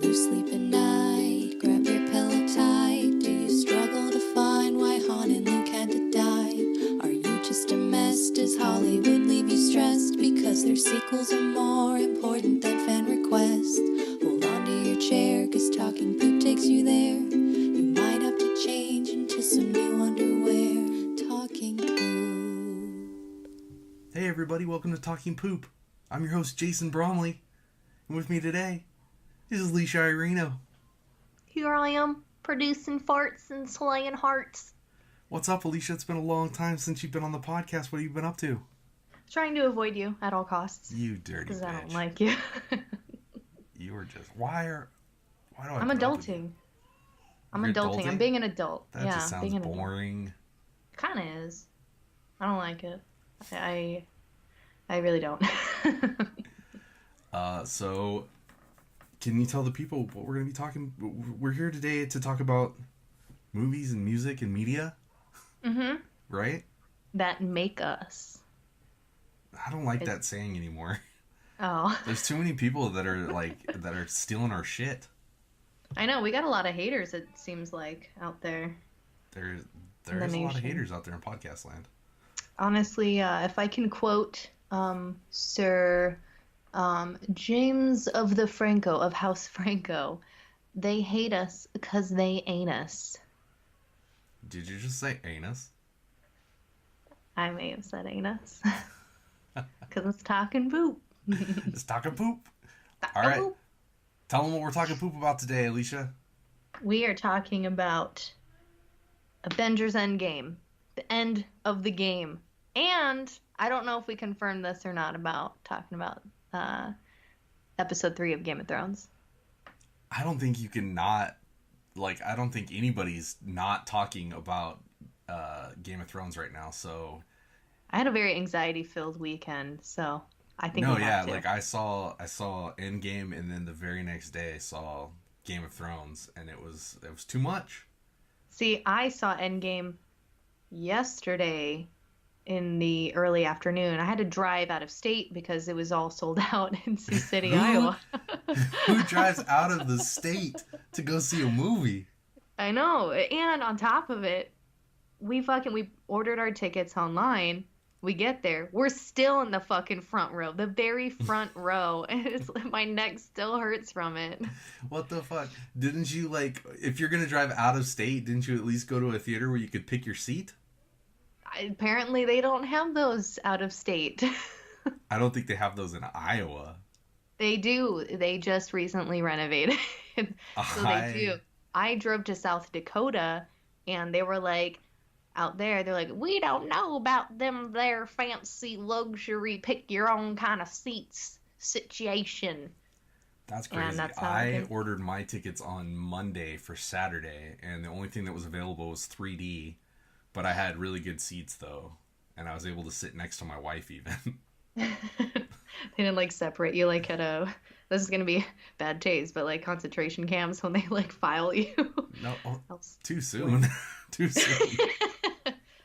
lose sleep at night? Grab your pillow tight. Do you struggle to find why Han and Luke had to die? Are you just a mess? Does Hollywood leave you stressed? Because their sequels are more important than fan requests. Hold on to your chair, cause talking poop takes you there. You might have to change into some new underwear. Talking poop. Hey everybody, welcome to Talking Poop. I'm your host, Jason Bromley. And with me today is Alicia Ireno. Here I am, producing farts and slaying hearts. What's up, Alicia? It's been a long time since you've been on the podcast. What have you been up to? Trying to avoid you at all costs. You dirty bitch. Because I don't like you. You were just... Why do I... I'm adulting. I'm adulting. I'm being an adult. That just sounds boring. Kind of is. I don't like it. I really don't. So, can you tell the people what we're going to be talking... We're here today to talk about movies and music and media. Mm-hmm. Right? That make us. I don't like that saying anymore. Oh. There's too many people that are stealing our shit. I know. We got a lot of haters, it seems like, out there. There's a lot of haters out there in podcast land. Honestly, if I can quote Sir James of the Franco, of House Franco, they hate us because they ain't us. Did you just say anus? I may have said anus. Because it's talking poop. It's talking poop. All right. Poop. Tell them what we're talking poop about today, Alicia. We are talking about Avengers Endgame. The end of the game. And I don't know if we confirmed this or not about talking about episode 3 of Game of Thrones. I don't think you can not... I don't think anybody's not talking about Game of Thrones right now, so... I had a very anxiety-filled weekend, so I think we have to. I saw Endgame, and then the very next day I saw Game of Thrones, and it was too much. See, I saw Endgame yesterday in the early afternoon. I had to drive out of state because it was all sold out in Sioux City, Iowa. Who drives out of the state to go see a movie? I know. And on top of it, we ordered our tickets online. We get there. We're still in the fucking front row. The very front row. And my neck still hurts from it. What the fuck? Didn't you, if you're going to drive out of state, didn't you at least go to a theater where you could pick your seat? Apparently they don't have those out of state. I don't think they have those in Iowa. They do. They just recently renovated. So they do. I drove to South Dakota, and they were out there, they're like, we don't know about them there fancy luxury pick your own kind of seats situation. That's crazy. I ordered my tickets on Monday for Saturday, and the only thing that was available was 3D, but I had really good seats though, and I was able to sit next to my wife even. They didn't separate you at a, this is gonna be bad taste, but concentration camps when they file you. No, too soon. Too soon.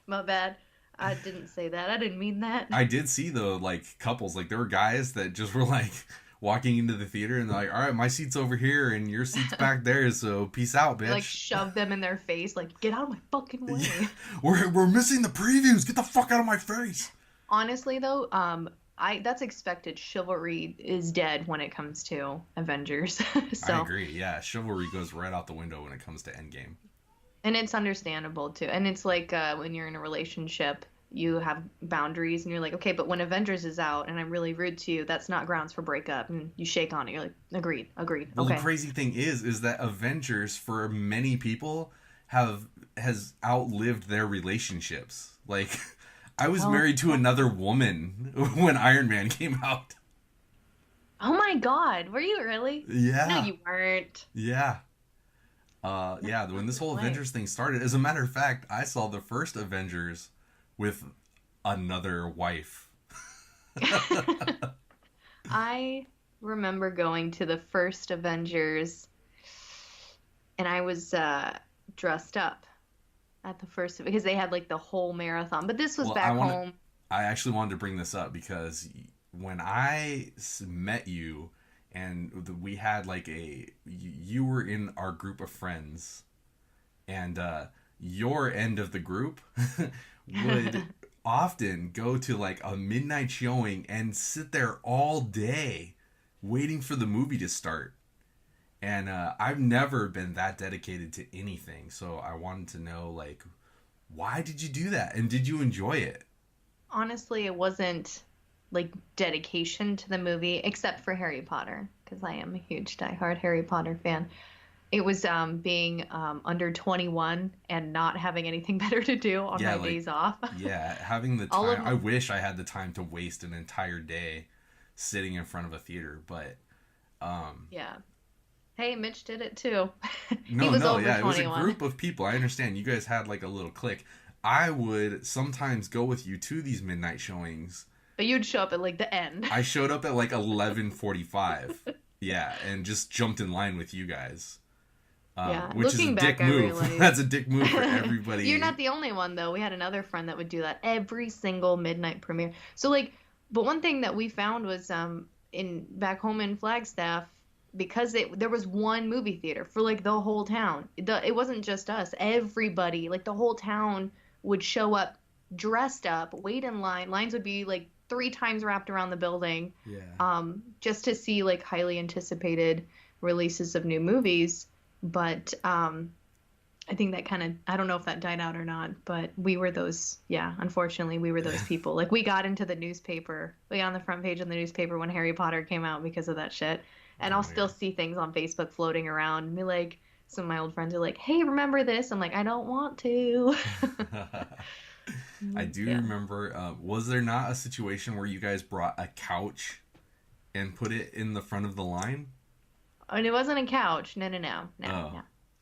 My bad. I didn't say that. I didn't mean that. I did see though, couples, there were guys that just were walking into the theater and they're like, all right, my seat's over here and your seat's back there, so peace out, bitch. Shove them in their face, get out of my fucking way. Yeah. We're missing the previews. Get the fuck out of my face. Honestly though, that's expected. Chivalry is dead when it comes to Avengers. So. I agree. Yeah, chivalry goes right out the window when it comes to Endgame. And it's understandable too. And it's when you're in a relationship, you have boundaries, and you're okay, but when Avengers is out and I'm really rude to you, that's not grounds for breakup. And you shake on it. You're agreed. Well, okay. The crazy thing is that Avengers, for many people, has outlived their relationships. I was married to another woman when Iron Man came out. Oh my God, were you really? Yeah. No, you weren't. Yeah. When this whole Avengers thing started, as a matter of fact, I saw the first Avengers with another wife. I remember going to the first Avengers, and I was dressed up at the first, because they had the whole marathon. But this was home. I actually wanted to bring this up because when I met you, and we had you were in our group of friends, and your end of the group would often go to like a midnight showing and sit there all day waiting for the movie to start. And I've never been that dedicated to anything, so I wanted to know, like, why did you do that, and did you enjoy it? Honestly, it wasn't like dedication to the movie, except for Harry Potter, because I am a huge diehard Harry Potter fan. It was being under 21 and not having anything better to do on my days off. Yeah, having the time. I wish I had the time to waste an entire day sitting in front of a theater, but yeah. Hey, Mitch did it too. He was over 21. It was a group of people. I understand you guys had like a little clique. I would sometimes go with you to these midnight showings. But you'd show up at like the end. I showed up at like 11:45. Yeah, and just jumped in line with you guys. Which is a dick move. That's a dick move for everybody. You're not the only one though. We had another friend that would do that every single midnight premiere. So like, but one thing that we found was in back home in Flagstaff, because there was one movie theater for like the whole town. It wasn't just us. Everybody, like the whole town, would show up dressed up, wait in line. Lines would be like 3 times wrapped around the building. Yeah. Just to see like highly anticipated releases of new movies. But I think that kind of, I don't know if that died out or not, but we were those, unfortunately, we were those people. Like, we got into the newspaper. We got on the front page of the newspaper when Harry Potter came out because of that shit. And I'll still see things on Facebook floating around. And be like, some of my old friends are like, hey, remember this? I'm like, I don't want to. I do remember, was there not a situation where you guys brought a couch and put it in the front of the line? And it wasn't a couch. No.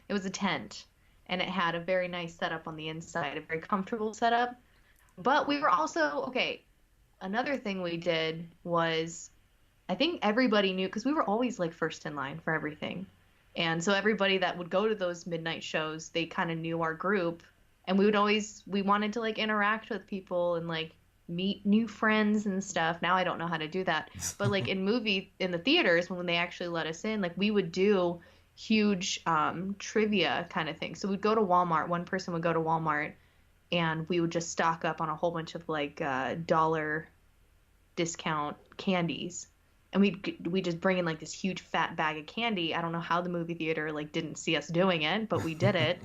It was a tent. And it had a very nice setup on the inside, a very comfortable setup. But we were also, okay, another thing we did was, I think everybody knew, because we were always like first in line for everything. And so everybody that would go to those midnight shows, they kind of knew our group. And we wanted to like interact with people and like meet new friends and stuff. Now I don't know how to do that. But like in the theaters, when they actually let us in, like we would do huge trivia kind of thing. So we'd go to Walmart. One person would go to Walmart and we would just stock up on a whole bunch of like dollar discount candies. And we just bring in like this huge fat bag of candy. I don't know how the movie theater like didn't see us doing it, but we did it.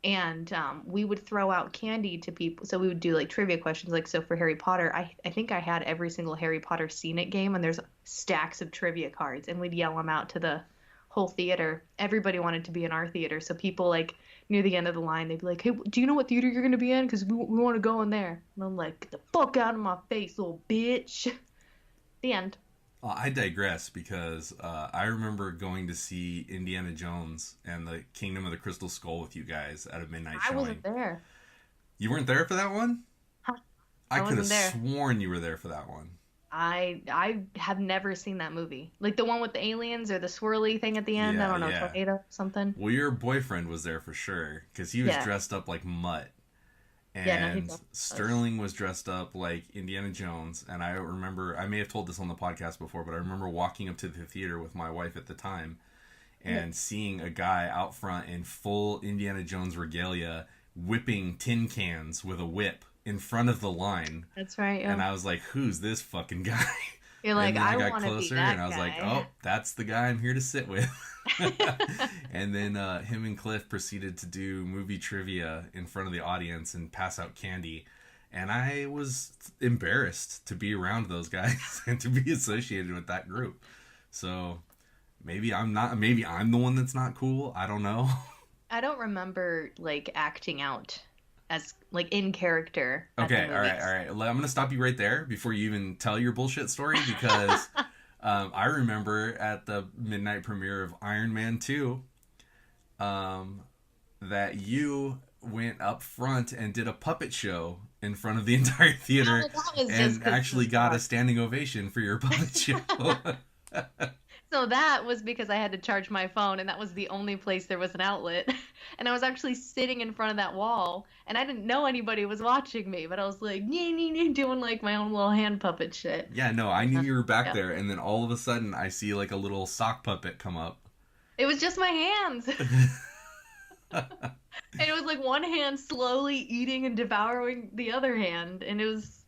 And we would throw out candy to people. So we would do like trivia questions. Like, so for Harry Potter, I think I had every single Harry Potter Seen It game, and there's stacks of trivia cards, and we'd yell them out to the whole theater. Everybody wanted to be in our theater. So people like near the end of the line, they'd be like, hey, do you know what theater you're going to be in? Because we want to go in there. And I'm like, get the fuck out of my face, little bitch. The end. I digress because I remember going to see Indiana Jones and the Kingdom of the Crystal Skull with you guys at a midnight showing. I wasn't there. You weren't there for that one? Huh. I could have sworn you were there for that one. I have never seen that movie. Like the one with the aliens or the swirly thing at the end. Yeah, I don't know, tornado or something. Well, your boyfriend was there for sure because he was dressed up like Mutt. And Sterling was dressed up like Indiana Jones. And I remember, I may have told this on the podcast before, but I remember walking up to the theater with my wife at the time and seeing a guy out front in full Indiana Jones regalia whipping tin cans with a whip in front of the line. That's right. Yeah. And I was like, who's this fucking guy? You're like, I got closer and I was like, oh, that's the guy I'm here to sit with. And then him and Cliff proceeded to do movie trivia in front of the audience and pass out candy. And I was embarrassed to be around those guys and to be associated with that group. So maybe I'm the one that's not cool. I don't know. I don't remember like acting out as like in character. Okay, all right. I'm gonna stop you right there before you even tell your bullshit story because I remember at the midnight premiere of Iron Man 2 that you went up front and did a puppet show in front of the entire theater and actually got a standing ovation for your puppet show. So that was because I had to charge my phone, and that was the only place there was an outlet. And I was actually sitting in front of that wall, and I didn't know anybody was watching me, but I was like, doing like my own little hand puppet shit. Yeah, no, I knew you were back there, and then all of a sudden I see like a little sock puppet come up. It was just my hands. And it was like one hand slowly eating and devouring the other hand, and it was,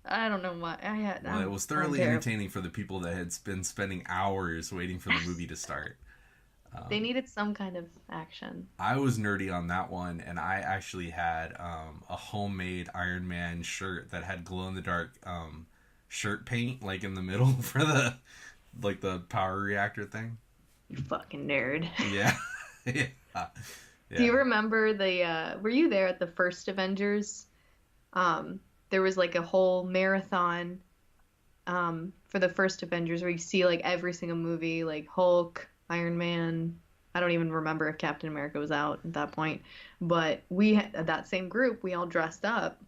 I don't know what I had. Well, it was thoroughly entertaining for the people that had been spending hours waiting for the movie to start. They needed some kind of action. I was nerdy on that one, and I actually had a homemade Iron Man shirt that had glow-in-the-dark shirt paint, like in the middle for the power reactor thing. You fucking nerd. Yeah. Yeah. Do you remember were you there at the first Avengers? There was like a whole marathon for the first Avengers where you see like every single movie, like Hulk, Iron Man. I don't even remember if Captain America was out at that point, but that same group, we all dressed up,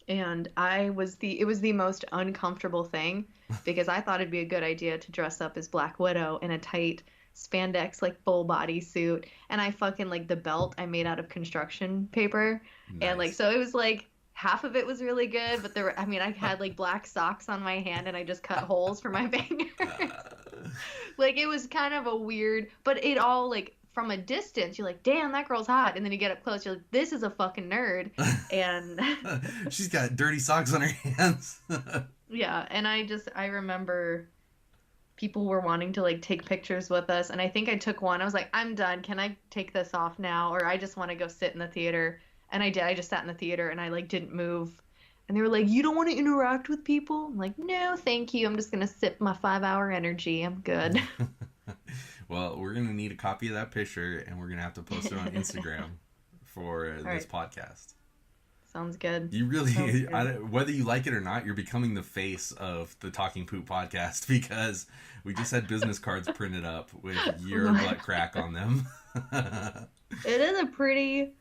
and it was the most uncomfortable thing because I thought it'd be a good idea to dress up as Black Widow in a tight spandex like full body suit, and I fucking like the belt I made out of construction paper. Nice. And like so it was like half of it was really good, but I had like black socks on my hand and I just cut holes for my fingers. Like it was kind of a weird, but it all like from a distance you're like, damn, that girl's hot, and then you get up close, you're like, this is a fucking nerd. And she's got dirty socks on her hands. Yeah, and I remember people were wanting to like take pictures with us, and I think I took one. I was like, I'm done. Can I take this off now? Or I just want to go sit in the theater. And I did. I just sat in the theater and I like didn't move. And they were like, you don't want to interact with people? I'm like, no, thank you. I'm just going to sip my 5-hour energy. I'm good. Well, we're going to need a copy of that picture, and we're going to have to post it on Instagram for this podcast. Sounds good. You really, whether you like it or not, you're becoming the face of the Talking Poop podcast because we just had business cards printed up with your butt crack on them. It is a pretty,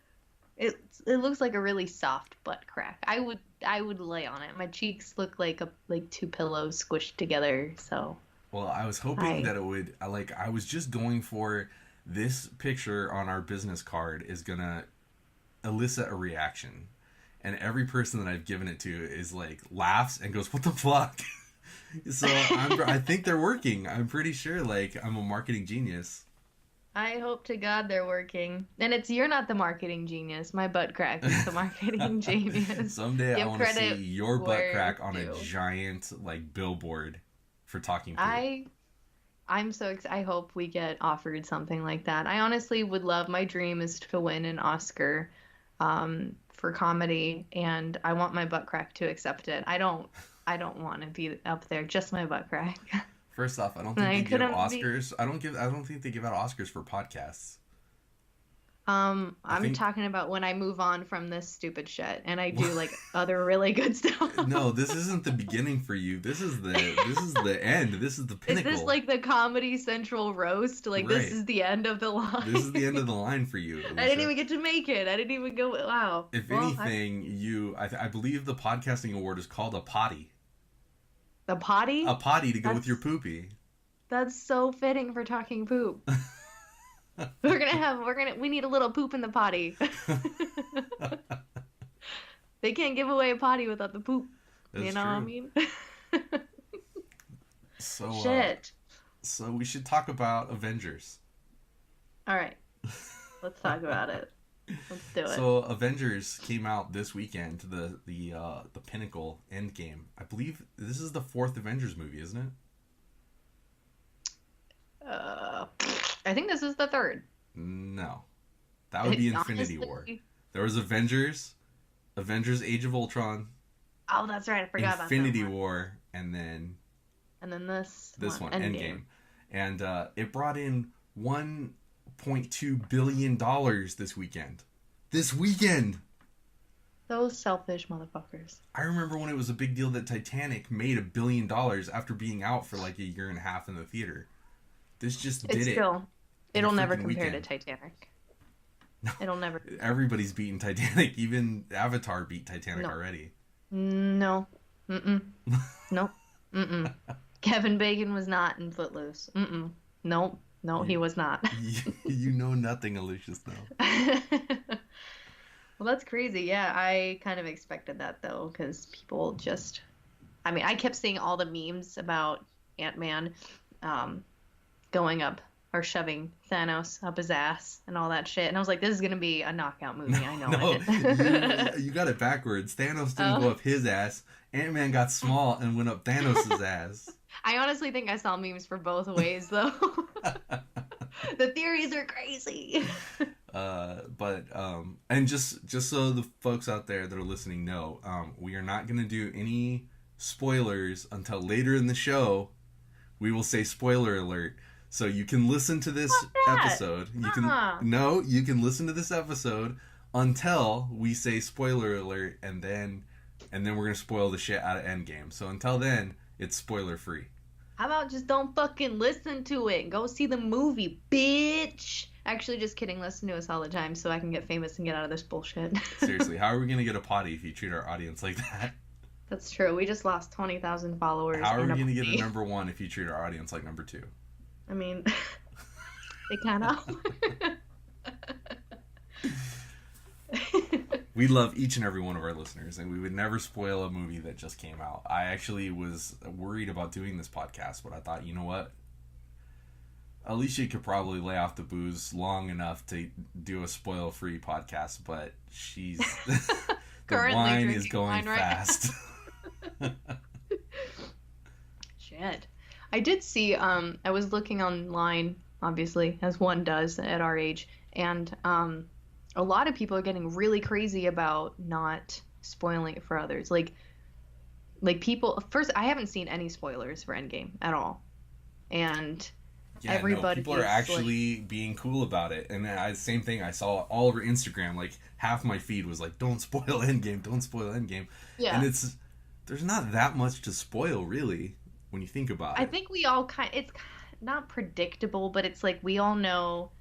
it looks like a really soft butt crack. I would lay on it. My cheeks look like two pillows squished together. So. Well, I was hoping that it would, I was just going for this picture on our business card is gonna elicit a reaction. And every person that I've given it to is like laughs and goes, "What the fuck?" So I think they're working. I'm pretty sure I'm a marketing genius. I hope to God they're working. And you're not the marketing genius. My butt crack is the marketing genius. Someday I want to see your butt crack on a giant billboard for Talking Poop. I'm so excited. I hope we get offered something like that. I honestly would love. My dream is to win an Oscar. For comedy, and I want my butt crack to accept it. I don't want to be up there, just my butt crack. First off, I don't think they give Oscars. I don't think they give out Oscars for podcasts. I'm talking about when I move on from this stupid shit and I do other really good stuff. No, this isn't the beginning for you. This is the end. This is the pinnacle. Is this the Comedy Central roast? Right. This is the end of the line. This is the end of the line for you, Alicia. I didn't even get to make it. I didn't even go. Wow. If anything, I believe the podcasting award is called a potty. The potty? A potty to go with your poopy. That's so fitting for Talking Poop. We need a little poop in the potty. They can't give away a potty without the poop. That's you know true. what I mean? So shit. So we should talk about Avengers. All right. Let's talk about it. Let's do it. So Avengers came out this weekend, the pinnacle Endgame. I believe this is the 4th Avengers movie, isn't it? I think this is the 3rd. No. That would be Infinity War. There was Avengers Age of Ultron. Oh, that's right. I forgot about that. Infinity War, and then this one, Endgame. And it brought in $1.2 billion this weekend. This weekend! Those selfish motherfuckers. I remember when it was a big deal that Titanic made $1 billion after being out for a year and a half in the theater. This just did it. It'll never compare to Titanic. No. It'll never. Everybody's beaten Titanic. Even Avatar beat Titanic already. No. Mm-mm. Nope. Mm-mm. Kevin Bacon was not in Footloose. Mm-mm. Nope. No, he was not. You know nothing, Alicia Snow. Well, that's crazy. Yeah, I kind of expected that, though, because people just... I kept seeing all the memes about Ant-Man going up are shoving Thanos up his ass and all that shit. And I was like, this is going to be a knockout movie. I know it. you got it backwards. Thanos didn't go up his ass. Ant-Man got small and went up Thanos' ass. I honestly think I saw memes for both ways, though. The theories are crazy. And just so the folks out there that are listening know, we are not going to do any spoilers until later in the show. We will say spoiler alert. So you can listen to this episode. You can listen to this episode until we say spoiler alert, and then we're gonna spoil the shit out of Endgame. So until then, it's spoiler free. How about just don't fucking listen to it and go see the movie, bitch? Actually, just kidding. Listen to us all the time so I can get famous and get out of this bullshit. Seriously, how are we gonna get a potty if you treat our audience like that? That's true. We just lost 20,000 followers. How are we gonna get a number 1 if you treat our audience like number 2? I mean, they kind of. We love each and every one of our listeners, and we would never spoil a movie that just came out. I actually was worried about doing this podcast, but I thought, you know what? Alicia could probably lay off the booze long enough to do a spoil-free podcast, but she's... the wine is going fast. Shit. I did see, I was looking online, obviously, as one does at our age, and a lot of people are getting really crazy about not spoiling it for others. Like people, first, I haven't seen any spoilers for Endgame at all. And everybody... people are actually being cool about it. And same thing, I saw all over Instagram, like, half my feed was like, don't spoil Endgame, don't spoil Endgame. Yeah. And there's not that much to spoil, really, when you think about it. I think we all it's not predictable, but it's like we all know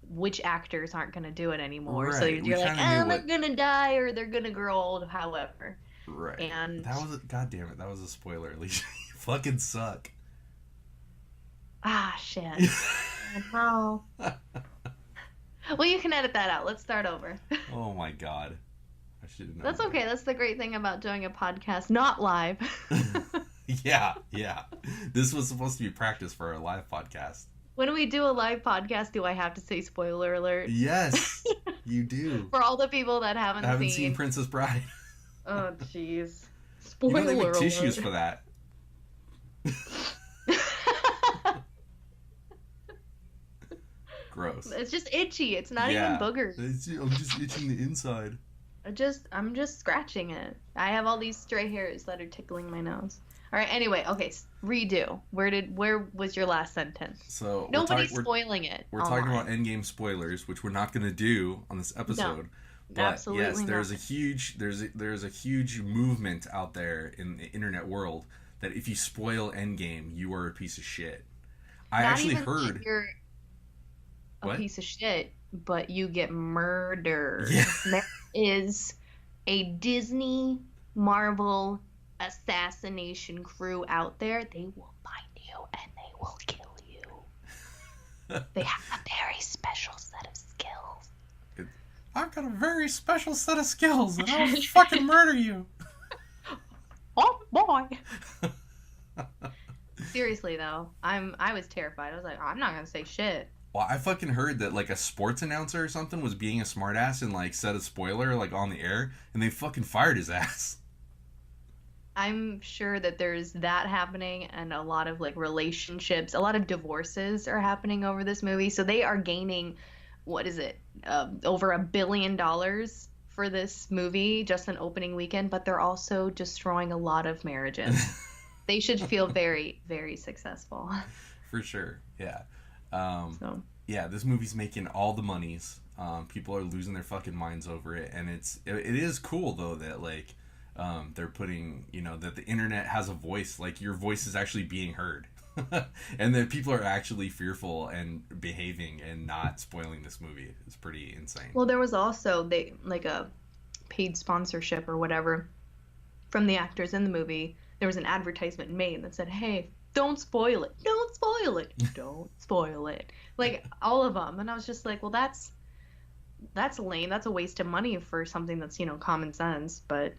which actors aren't going to do it anymore. Right. So you're like, they're going to die or they're going to grow old, however. Right. And God damn it, that was a spoiler, Alicia. You fucking suck. Ah, shit. No. Well, you can edit that out. Let's start over. Oh my God. I should have known. That's okay. That's the great thing about doing a podcast not live. Yeah. This was supposed to be practice for our live podcast. When we do a live podcast, do I have to say spoiler alert? Yes, you do. For all the people that haven't seen Princess Bride. Oh, jeez. Spoiler alert. They make tissues for that. Gross. It's just itchy. It's not even boogers. I'm just itching the inside. I'm just scratching it. I have all these stray hairs that are tickling my nose. All right. Anyway, okay. Redo. Where was your last sentence? So nobody's spoiling it. We're talking about Endgame spoilers, which we're not going to do on this episode. No, but absolutely yes, not. there's a huge movement out there in the internet world that if you spoil Endgame, you are a piece of shit. I actually heard you're a piece of shit, but you get murdered. Yeah. There is a Disney Marvel assassination crew out there. They will find you and they will kill you. They have a very special set of skills. I've got a very special set of skills and I'll fucking murder you. Oh boy. Seriously though, I was terrified. I was like, I'm not gonna say shit. Well, I fucking heard that like a sports announcer or something was being a smartass and like said a spoiler like on the air, and they fucking fired his ass. I'm sure that there's that happening, and a lot of like relationships, a lot of divorces are happening over this movie. So they are gaining, what is it, over $1 billion for this movie just an opening weekend, but they're also destroying a lot of marriages. They should feel very, very successful. For sure, yeah. Yeah, this movie's making all the monies. People are losing their fucking minds over it, and it is cool though that like they're putting, that the internet has a voice, like your voice is actually being heard. And that people are actually fearful and behaving and not spoiling this movie. It's pretty insane. Well, there was also a paid sponsorship or whatever from the actors in the movie. There was an advertisement made that said, hey, don't spoil it. Don't spoil it. Don't spoil it. Like, all of them. And I was just like, well, that's lame. That's a waste of money for something that's, common sense. But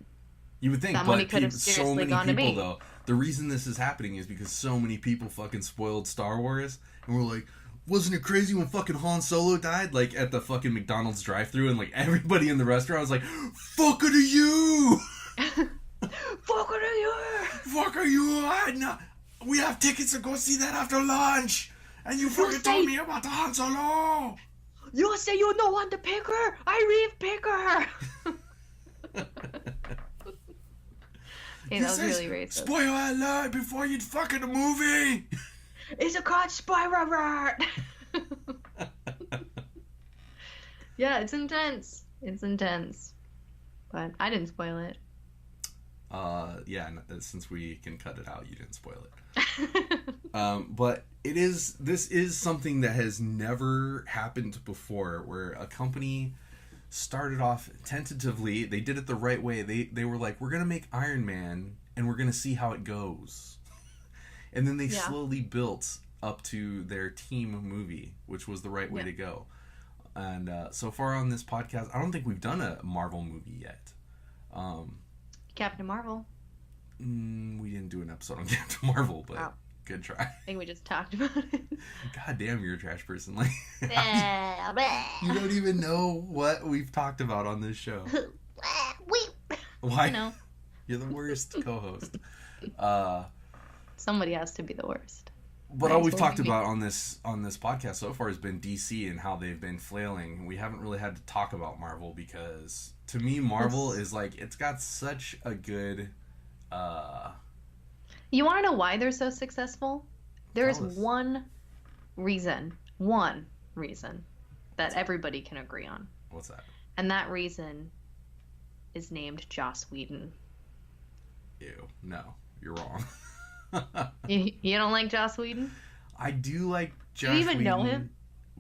you would think, that money could have seriously gone to me. Though, the reason this is happening is because so many people fucking spoiled Star Wars. And we're like, wasn't it crazy when fucking Han Solo died? Like, at the fucking McDonald's drive-thru, and, like, everybody in the restaurant was like, fuck to you! Fuck to you! Fuck you! We have tickets to go see that after lunch! And you fucking told me about the Han Solo! You say you don't want to pick her? I will pick her! Hey, that was really racist. Spoiler alert before you fucking the movie! It's a called spoiler alert! Yeah, it's intense. It's intense. But I didn't spoil it. Yeah, since we can cut it out, you didn't spoil it. But this is something that has never happened before, where a company started off tentatively. They did it the right way. They were like, we're gonna make Iron Man and we're gonna see how it goes. And then they slowly built up to their team movie, which was the right way to go. And so far on this podcast, I don't think we've done a Marvel movie yet. Captain Marvel. We didn't do an episode on Captain Marvel, but good try. I think we just talked about it. God damn, you're a trash person. Like, you don't even know what we've talked about on this show. Why? No. You're the worst co-host. Somebody has to be the worst. But all we've talked about on this podcast so far has been DC and how they've been flailing. We haven't really had to talk about Marvel because, to me, Marvel is like, it's got such a good... You want to know why they're so successful? There is one reason that everybody can agree on. What's that? And that reason is named Joss Whedon. Ew. No, you're wrong. You don't like Joss Whedon? I do like Joss Do you even Whedon, know him?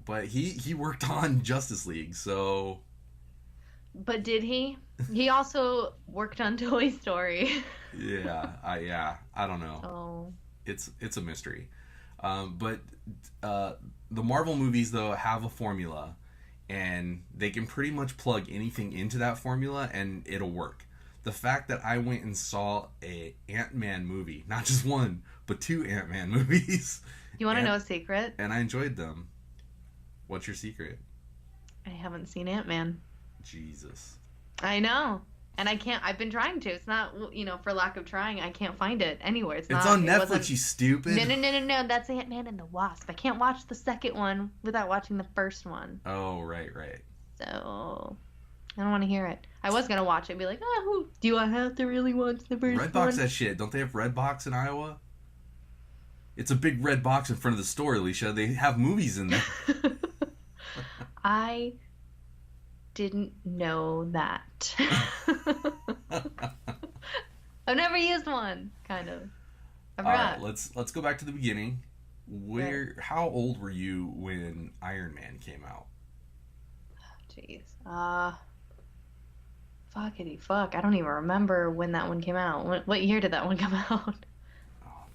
But he worked on Justice League, so... But did he? He also worked on Toy Story. I don't know. Oh. It's a mystery. But the Marvel movies, though, have a formula, and they can pretty much plug anything into that formula, and it'll work. The fact that I went and saw a Ant-Man movie, not just one, but 2 Ant-Man movies. You want to know a secret? And I enjoyed them. What's your secret? I haven't seen Ant-Man. Jesus. I know. And I can't, I've been trying to. It's not, for lack of trying, I can't find it anywhere. It's on Netflix, you stupid. No. That's Ant-Man and the Wasp. I can't watch the second one without watching the first one. Oh, right. So, I don't want to hear it. I was going to watch it and be like, do I have to really watch the first one? Redbox that shit. Don't they have Redbox in Iowa? It's a big red box in front of the store, Alicia. They have movies in there. I didn't know that. I've never used one, kind of. I forgot. All right, let's go back to the beginning. How old were you when Iron Man came out? Jeez. Fuck. I don't even remember when that one came out. What year did that one come out?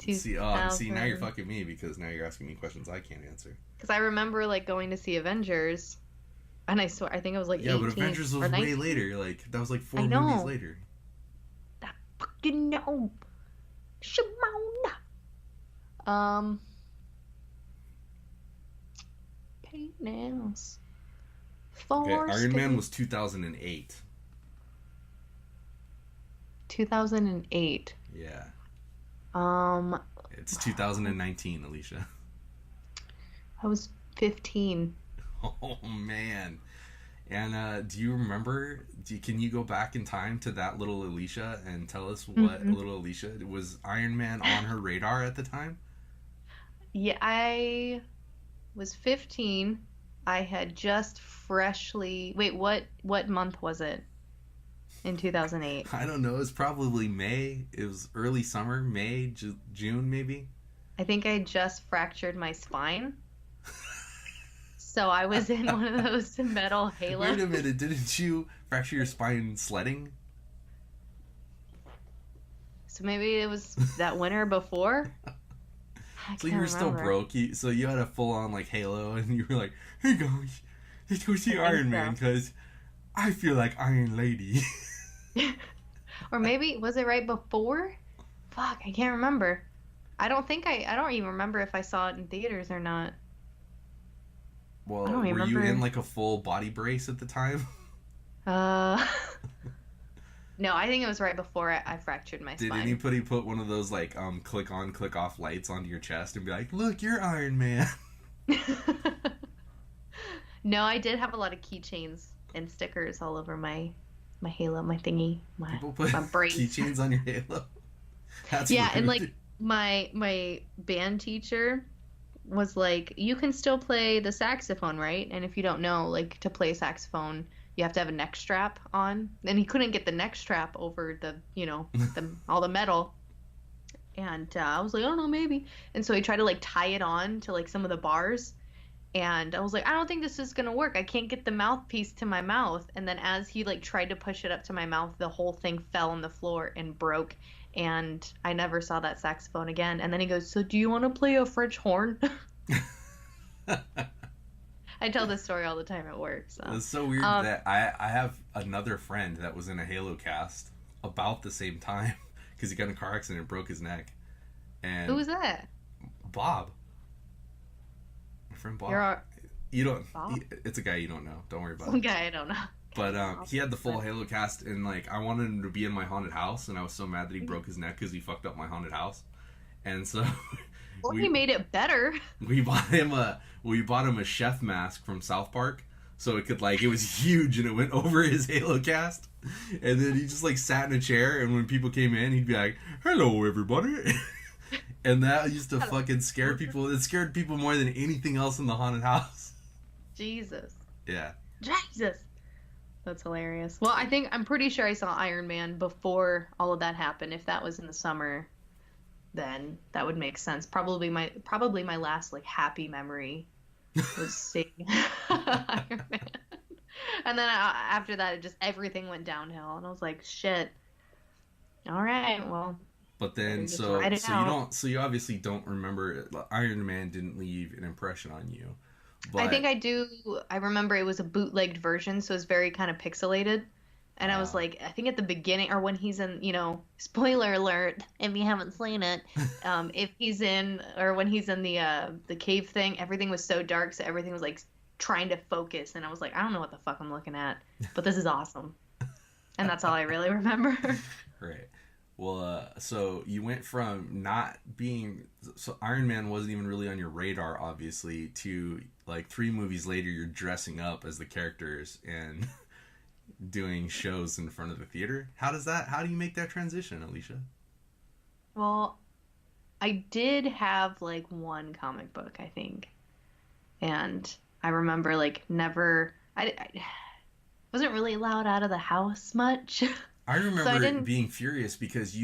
See, now you're fucking me because now you're asking me questions I can't answer. Because I remember, going to see Avengers, and I think it was, 18 but Avengers was way later. That was, 4 movies later. I fucking know. Shimona. Paint nails. Okay, Iron Man was 2008. 2008. Yeah. It's 2019, Alicia. I was 15. Oh man. And do you remember? Can you go back in time to that little Alicia and tell us what little Alicia was? Iron Man on her radar at the time? Yeah, I was 15. I had just freshly. Wait, what month was it? In 2008. I don't know. It was probably May. It was early summer, May, June, maybe. I think I just fractured my spine. So I was in one of those metal halos. Wait a minute. Didn't you fracture your spine sledding? So maybe it was that winter before? So you were still broke. So you had a full-on halo, and you were like, "Hey guys, let's go see Iron Man because I feel like Iron Lady." Or maybe was it right before? Fuck, I can't remember. I don't even remember if I saw it in theaters or not. I Well, don't were remember. you in like a full body brace at the time? Uh, no, I think it was right before I fractured my Did spine. anybody put one of those like click on, click off lights onto your chest and be like, "Look, you're Iron Man"? No, I did have a lot of keychains and stickers all over my halo, my thingy, People put my brace. keychains on your halo. That's Yeah, and like rude. my band teacher was like, you can still play the saxophone, right? And if you don't know, like to play saxophone, you have to have a neck strap on. And he couldn't get the neck strap over the all the metal. And I was like, I don't know, maybe. And so he tried to like tie it on to like some of the bars. And I was like, I don't think this is gonna work. I can't get the mouthpiece to my mouth. And then as he like tried to push it up to my mouth, the whole thing fell on the floor and broke. And I never saw that saxophone again. And then he goes, so do you want to play a French horn? I tell this story all the time at work. So It's so weird um, that I have another friend that was in a Halo cast about the same time because he got in a car accident and broke his neck. who And was that? Bob, my friend Bob, You're our you don't. Bob? It's a guy you don't know. Don't worry about Some it. guy I don't know. But he had the full Halo cast, and like I wanted him to be in my haunted house, and I was so mad that he broke his neck because he fucked up my haunted house, and so Well, he we made it better. we bought him a chef mask from South Park, so it could like it was huge and it went over his Halo cast, and then he just like sat in a chair, and when people came in, he'd be like, "Hello, everybody." And that used to fucking scare people. It scared people more than anything else in the haunted house. Jesus. Yeah. Jesus. That's hilarious. Well, I'm pretty sure I saw Iron Man before all of that happened. If that was in the summer, then that would make sense. Probably my last like happy memory was seeing Iron Man. And then after that, it just everything went downhill, and I was like, shit. All right, well, But better then, just so ride it so you out. don't, so you obviously don't remember. Iron Man didn't leave an impression on you, I think but I do. I remember it was a bootlegged version, so it's very kind of pixelated. And I was uh, like, I think at the beginning, or when he's in, spoiler alert, if you haven't seen it, if he's in, or when he's in the cave thing, everything was so dark, so everything was like trying to focus, and I was like, I don't know what the fuck I'm looking at, but this is awesome, and that's all I really remember. right. Well, so you went from not being, so Iron Man wasn't even really on your radar, obviously, to like 3 movies later, you're dressing up as the characters and doing shows in front of the theater. How do you make that transition, Alicia? Well, I did have like one comic book, I think, and I remember like never, I wasn't really allowed out of the house much. I So I remember didn't. being furious because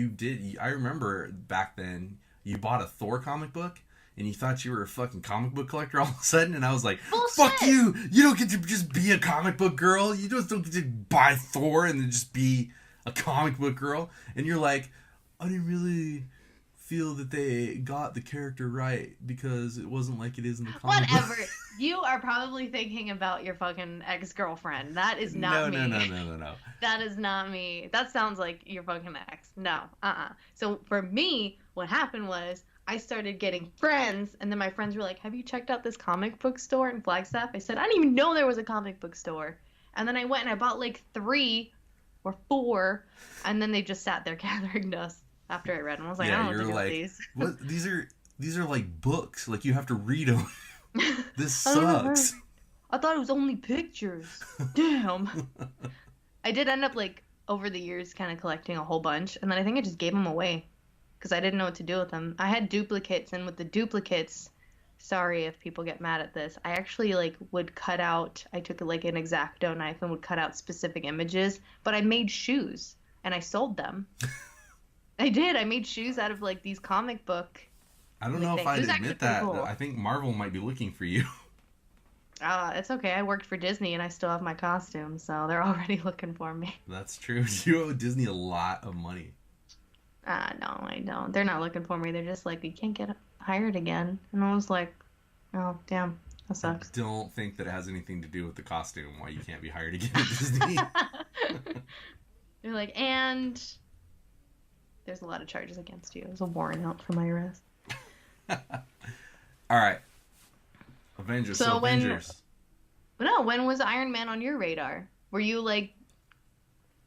I remember back then you bought a Thor comic book and you thought you were a fucking comic book collector all of a sudden, and I was like, "Fuck Bullshit. you! You don't get to just be a comic book girl. You just don't get to buy Thor and then just be a comic book girl." And you're like, "I didn't really feel that they got the character right because it wasn't like it is in the comic book." Whatever. You are probably thinking about your fucking ex-girlfriend. That is not No, no, no, me. no, no, no. That is not me. That sounds like your fucking ex. No. So for me, what happened was I started getting friends, and then my friends were like, have you checked out this comic book store in Flagstaff? I said, I didn't even know there was a comic book store. And then I went and I bought like 3 or 4, and then they just sat there gathering dust after I read them. I was like, I Yeah, don't know what you're to do with like, these. what? These are like books. Like you have to read them. This I don't know. sucks. I thought it was only pictures. Damn. I did end up like over the years kind of collecting a whole bunch, and then I think I just gave them away because I didn't know what to do with them. I had duplicates, and with the duplicates, sorry if people get mad at this, I actually like would cut out. I took like an X-Acto knife and would cut out specific images, but I made shoes and I sold them. I did. I made shoes out of like these comic book I don't like know if things. It I'd was actually admit pretty that. cool. I think Marvel might be looking for you. It's okay. I worked for Disney and I still have my costume, so they're already looking for me. That's true. You owe Disney a lot of money. No, I don't. They're not looking for me. They're just like, you can't get hired again. And I was like, oh, damn, that I sucks. don't think that it has anything to do with the costume why you can't be hired again at Disney. They're like, and there's a lot of charges against you. There's a warrant out for my arrest. All right. Avengers. So So when Avengers. No, when was Iron Man on your radar? Were you like,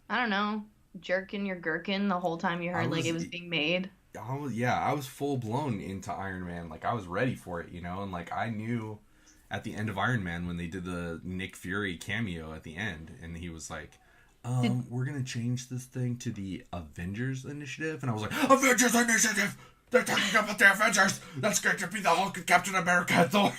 I don't know, jerking your gherkin the whole time you I heard like it was was being made? yeah, I was full blown into Iron Man. Like I was ready for it, and like I knew at the end of Iron Man when they did the Nick Fury cameo at the end, and he was like, Did we're gonna change this thing to the Avengers Initiative," and I was like, "Avengers Initiative! They're talking about the Avengers. That's going to be the Hulk and Captain America and Thor."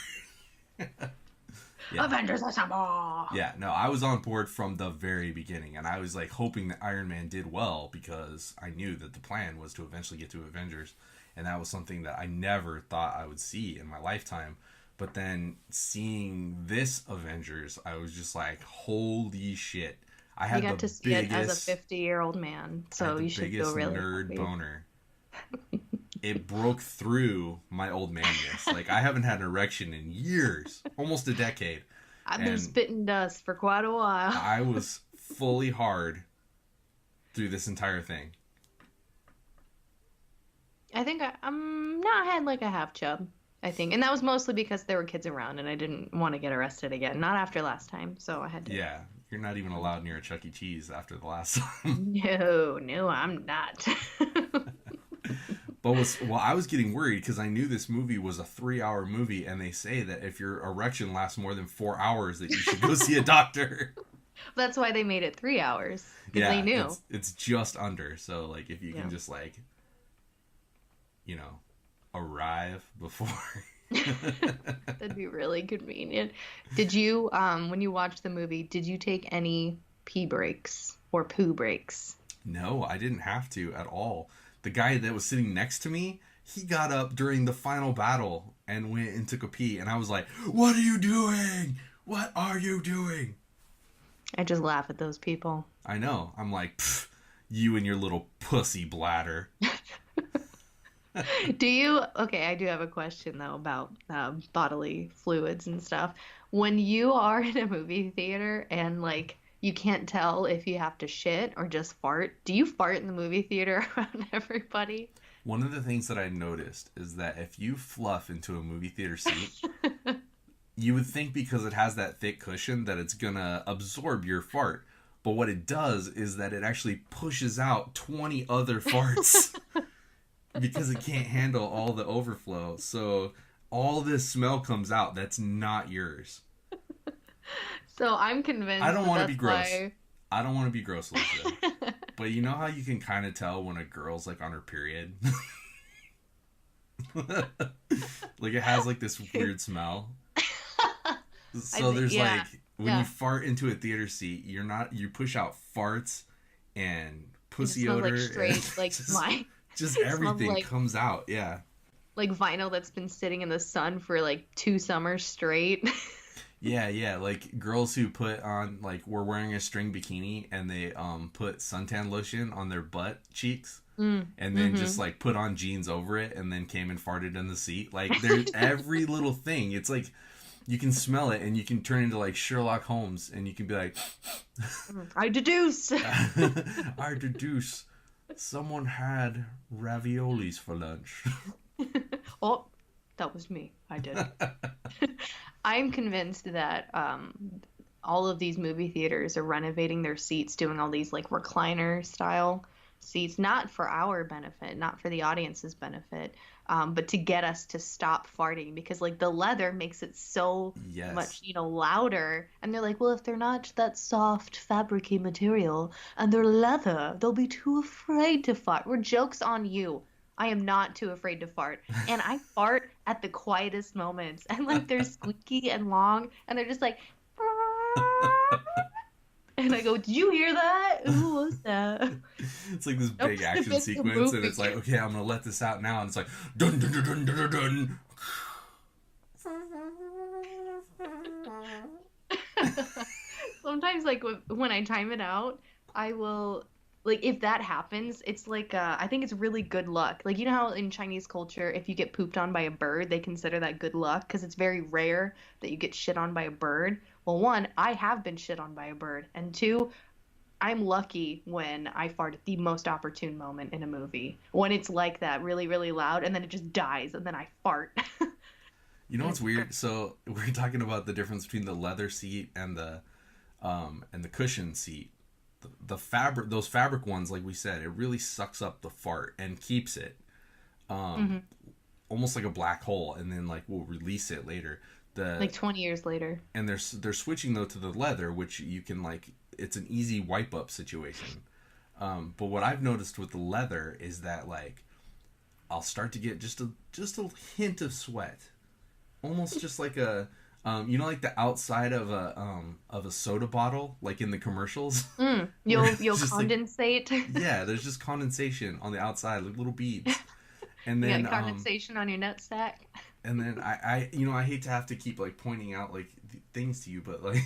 Yeah. Avengers Assemble! Yeah, no, I was on board from the very beginning, and I was like hoping that Iron Man did well because I knew that the plan was to eventually get to Avengers, and that was something that I never thought I would see in my lifetime. But then seeing this Avengers, I was just like, holy shit! I You had got the to see it as a biggest, 50-year-old man, I had so the you should feel biggest really nerd happy. boner. It broke through my old manness. Like I haven't had an erection in years, almost a decade, I've been and spitting dust for quite a while. I was fully hard through this entire thing. I think no, I had like a half chub, I think. And that was mostly because there were kids around and I didn't want to get arrested again. Not after last time, so I had to. Yeah, you're not even allowed near a Chuck E. Cheese after the last time. No, no, I'm not. But I was getting worried because I knew this movie was a 3-hour movie, and they say that if your erection lasts more than 4 hours, that you should go see a doctor. That's why they made it 3 hours. Because Yeah, they knew. it's just under. So like, if you Yeah. can just like, you know, arrive before. That'd be really convenient. Did you, when you watched the movie, did you take any pee breaks or poo breaks? No, I didn't have to at all. The guy that was sitting next to me, he got up during the final battle and went and took a pee, and I was like, "What are you doing? What are you doing?" I just laugh at those people. I know. I'm like, "Pfft, you and your little pussy bladder." Do you, okay, I do have a question though about bodily fluids and stuff. When you are in a movie theater and like you can't tell if you have to shit or just fart, do you fart in the movie theater around everybody? One of the things that I noticed is that if you fluff into a movie theater seat, you would think because it has that thick cushion that it's gonna absorb your fart. But what it does is that it actually pushes out 20 other farts because it can't handle all the overflow. So all this smell comes out that's not yours. So I'm convinced I don't want to that's be gross. why. I don't want to be gross, Alicia. But you know how you can kind of tell when a girl's like on her period? Like it has like this weird smell. So there's Yeah, like when yeah. you fart into a theater seat, you push out farts and It pussy smells odor. like straight, like just, my, just it smells everything like comes out. Yeah. vinyl that's been sitting in the sun for like 2 summers straight. Yeah, like girls who put on like were wearing a string bikini and they put suntan lotion on their butt cheeks and then just like put on jeans over it and then came and farted in the seat. Like there's every little thing. It's like you can smell it and you can turn into like Sherlock Holmes and you can be like I deduce. I deduce someone had raviolis for lunch. Oh, that was me. I did. I'm convinced that all of these movie theaters are renovating their seats, doing all these like recliner style seats, not for our benefit, not for the audience's benefit, but to get us to stop farting because like the leather makes it so Yes. much, louder. And they're like, well, if they're not that soft fabricy material and they're leather, they'll be too afraid to fart. We're jokes on you. I am not too afraid to fart. And I fart at the quietest moments. And like they're squeaky and long and they're just like and I go, did you hear that? Who was that? It's like this Nope, big action it's the sequence and movie. it's like, okay, I'm gonna let this out now, and it's like dun dun dun dun dun dun. Sometimes like when I time it out, I will like if that happens, it's like I think it's really good luck. Like you know how in Chinese culture, if you get pooped on by a bird, they consider that good luck because it's very rare that you get shit on by a bird. Well, one, I have been shit on by a bird, and two, I'm lucky when I fart at the most opportune moment in a movie. When it's like that, really, really loud, and then it just dies, and then I fart. You know what's weird? So we're talking about the difference between the leather seat and the cushion seat. The fabric, those fabric ones, like we said, it really sucks up the fart and keeps it, almost like a black hole, and then like we'll release it later. Like 20 years later. And they're switching though to the leather, which you can like, it's an easy wipe up situation. But what I've noticed with the leather is that like I'll start to get just a hint of sweat, almost just like a like the outside of a soda bottle, like in the commercials. You'll condensate. Like, yeah, there's just condensation on the outside, like little beads. And then condensation on your nutsack. And then I hate to have to keep like pointing out like things to you, but like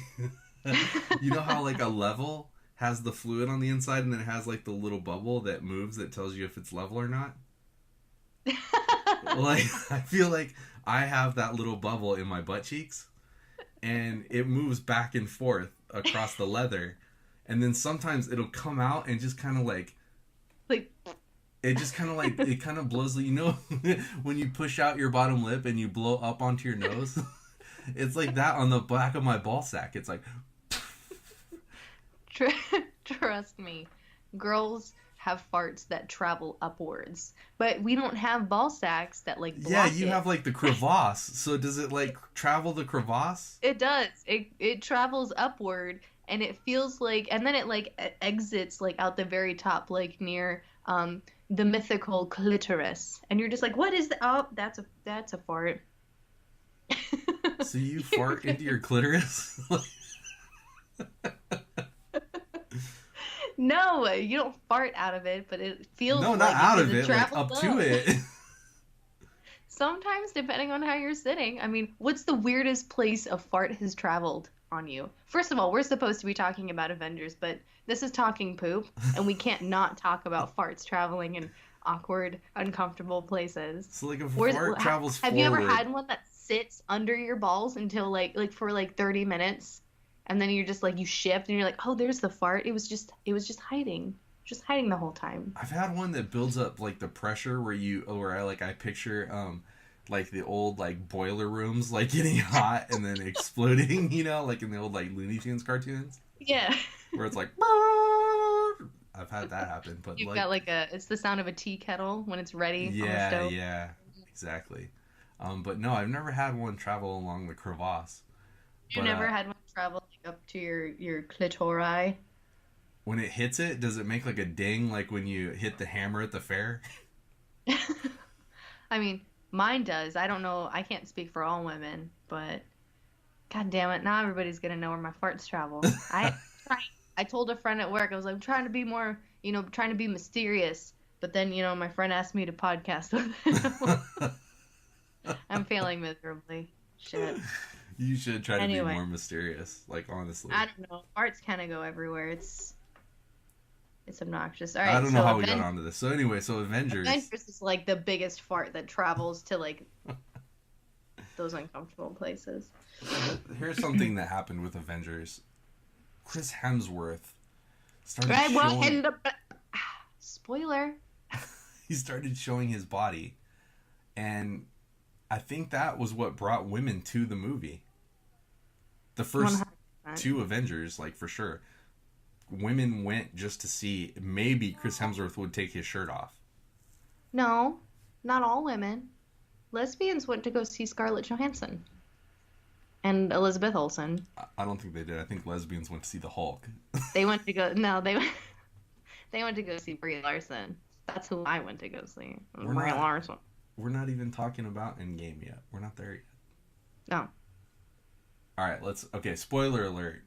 you know how like a level has the fluid on the inside and then it has like the little bubble that moves that tells you if it's level or not? Like I feel like I have that little bubble in my butt cheeks and it moves back and forth across the leather, and then sometimes it'll come out and just kind of like it just kind of like it kind of blows, you know, when you push out your bottom lip and you blow up onto your nose. It's like that on the back of my ball sack. It's like trust me, girls have farts that travel upwards, but we don't have ball sacks that like block you it. have like the crevasse. So does it like travel the crevasse? It does. It travels upward, and it feels like, and then it like exits like out the very top, like near the mythical clitoris, and you're just like, what is that? Oh, that's a fart. So you fart into your clitoris? No, you don't fart out of it, but it feels no, like not out of it it, like up to it. Sometimes, depending on how you're sitting. I mean, what's the weirdest place a fart has traveled on you? First of all, we're supposed to be talking about Avengers, but this is talking poop, and we can't not talk about farts traveling in awkward, uncomfortable places. So like if a fart travels forward. Have you ever had one that sits under your balls until like for like 30 minutes? And then you're just like, you shift and you're like, oh, there's the fart. It was just hiding the whole time. I've had one that builds up like the pressure where I picture like the old like boiler rooms like getting hot and then exploding, you know, like in the old like Looney Tunes cartoons. Yeah. Where it's like I've had that happen, but you've got like it's the sound of a tea kettle when it's ready on the stove. Yeah, exactly. But no, I've never had one travel along the crevasse. You never had one travel like, up to your clitori? When it hits it, does it make like a ding like when you hit the hammer at the fair? I mean, mine does. I don't know. I can't speak for all women, but god damn it, not everybody's gonna know where my farts travel. I told a friend at work, I was like, I'm trying to be more, trying to be mysterious. But then, my friend asked me to podcast with him. I'm failing miserably. Shit. You should try to be more mysterious, like honestly. I don't know. Farts kind of go everywhere. It's obnoxious. All right. I don't know how we got onto this. So anyway, Avengers. Avengers is like the biggest fart that travels to like those uncomfortable places. Here's something that happened with Avengers. Chris Hemsworth started spoiler. He started showing his body, and I think that was what brought women to the movie. The first 100%. 2 Avengers, like for sure, women went just to see maybe Chris Hemsworth would take his shirt off. No, not all women. Lesbians went to go see Scarlett Johansson and Elizabeth Olsen. I don't think they did. I think lesbians went to see the Hulk. They went to go see Brie Larson. That's who I went to go see. Brie Larson. We're not even talking about Endgame yet. We're not there yet. No. All right, spoiler alert.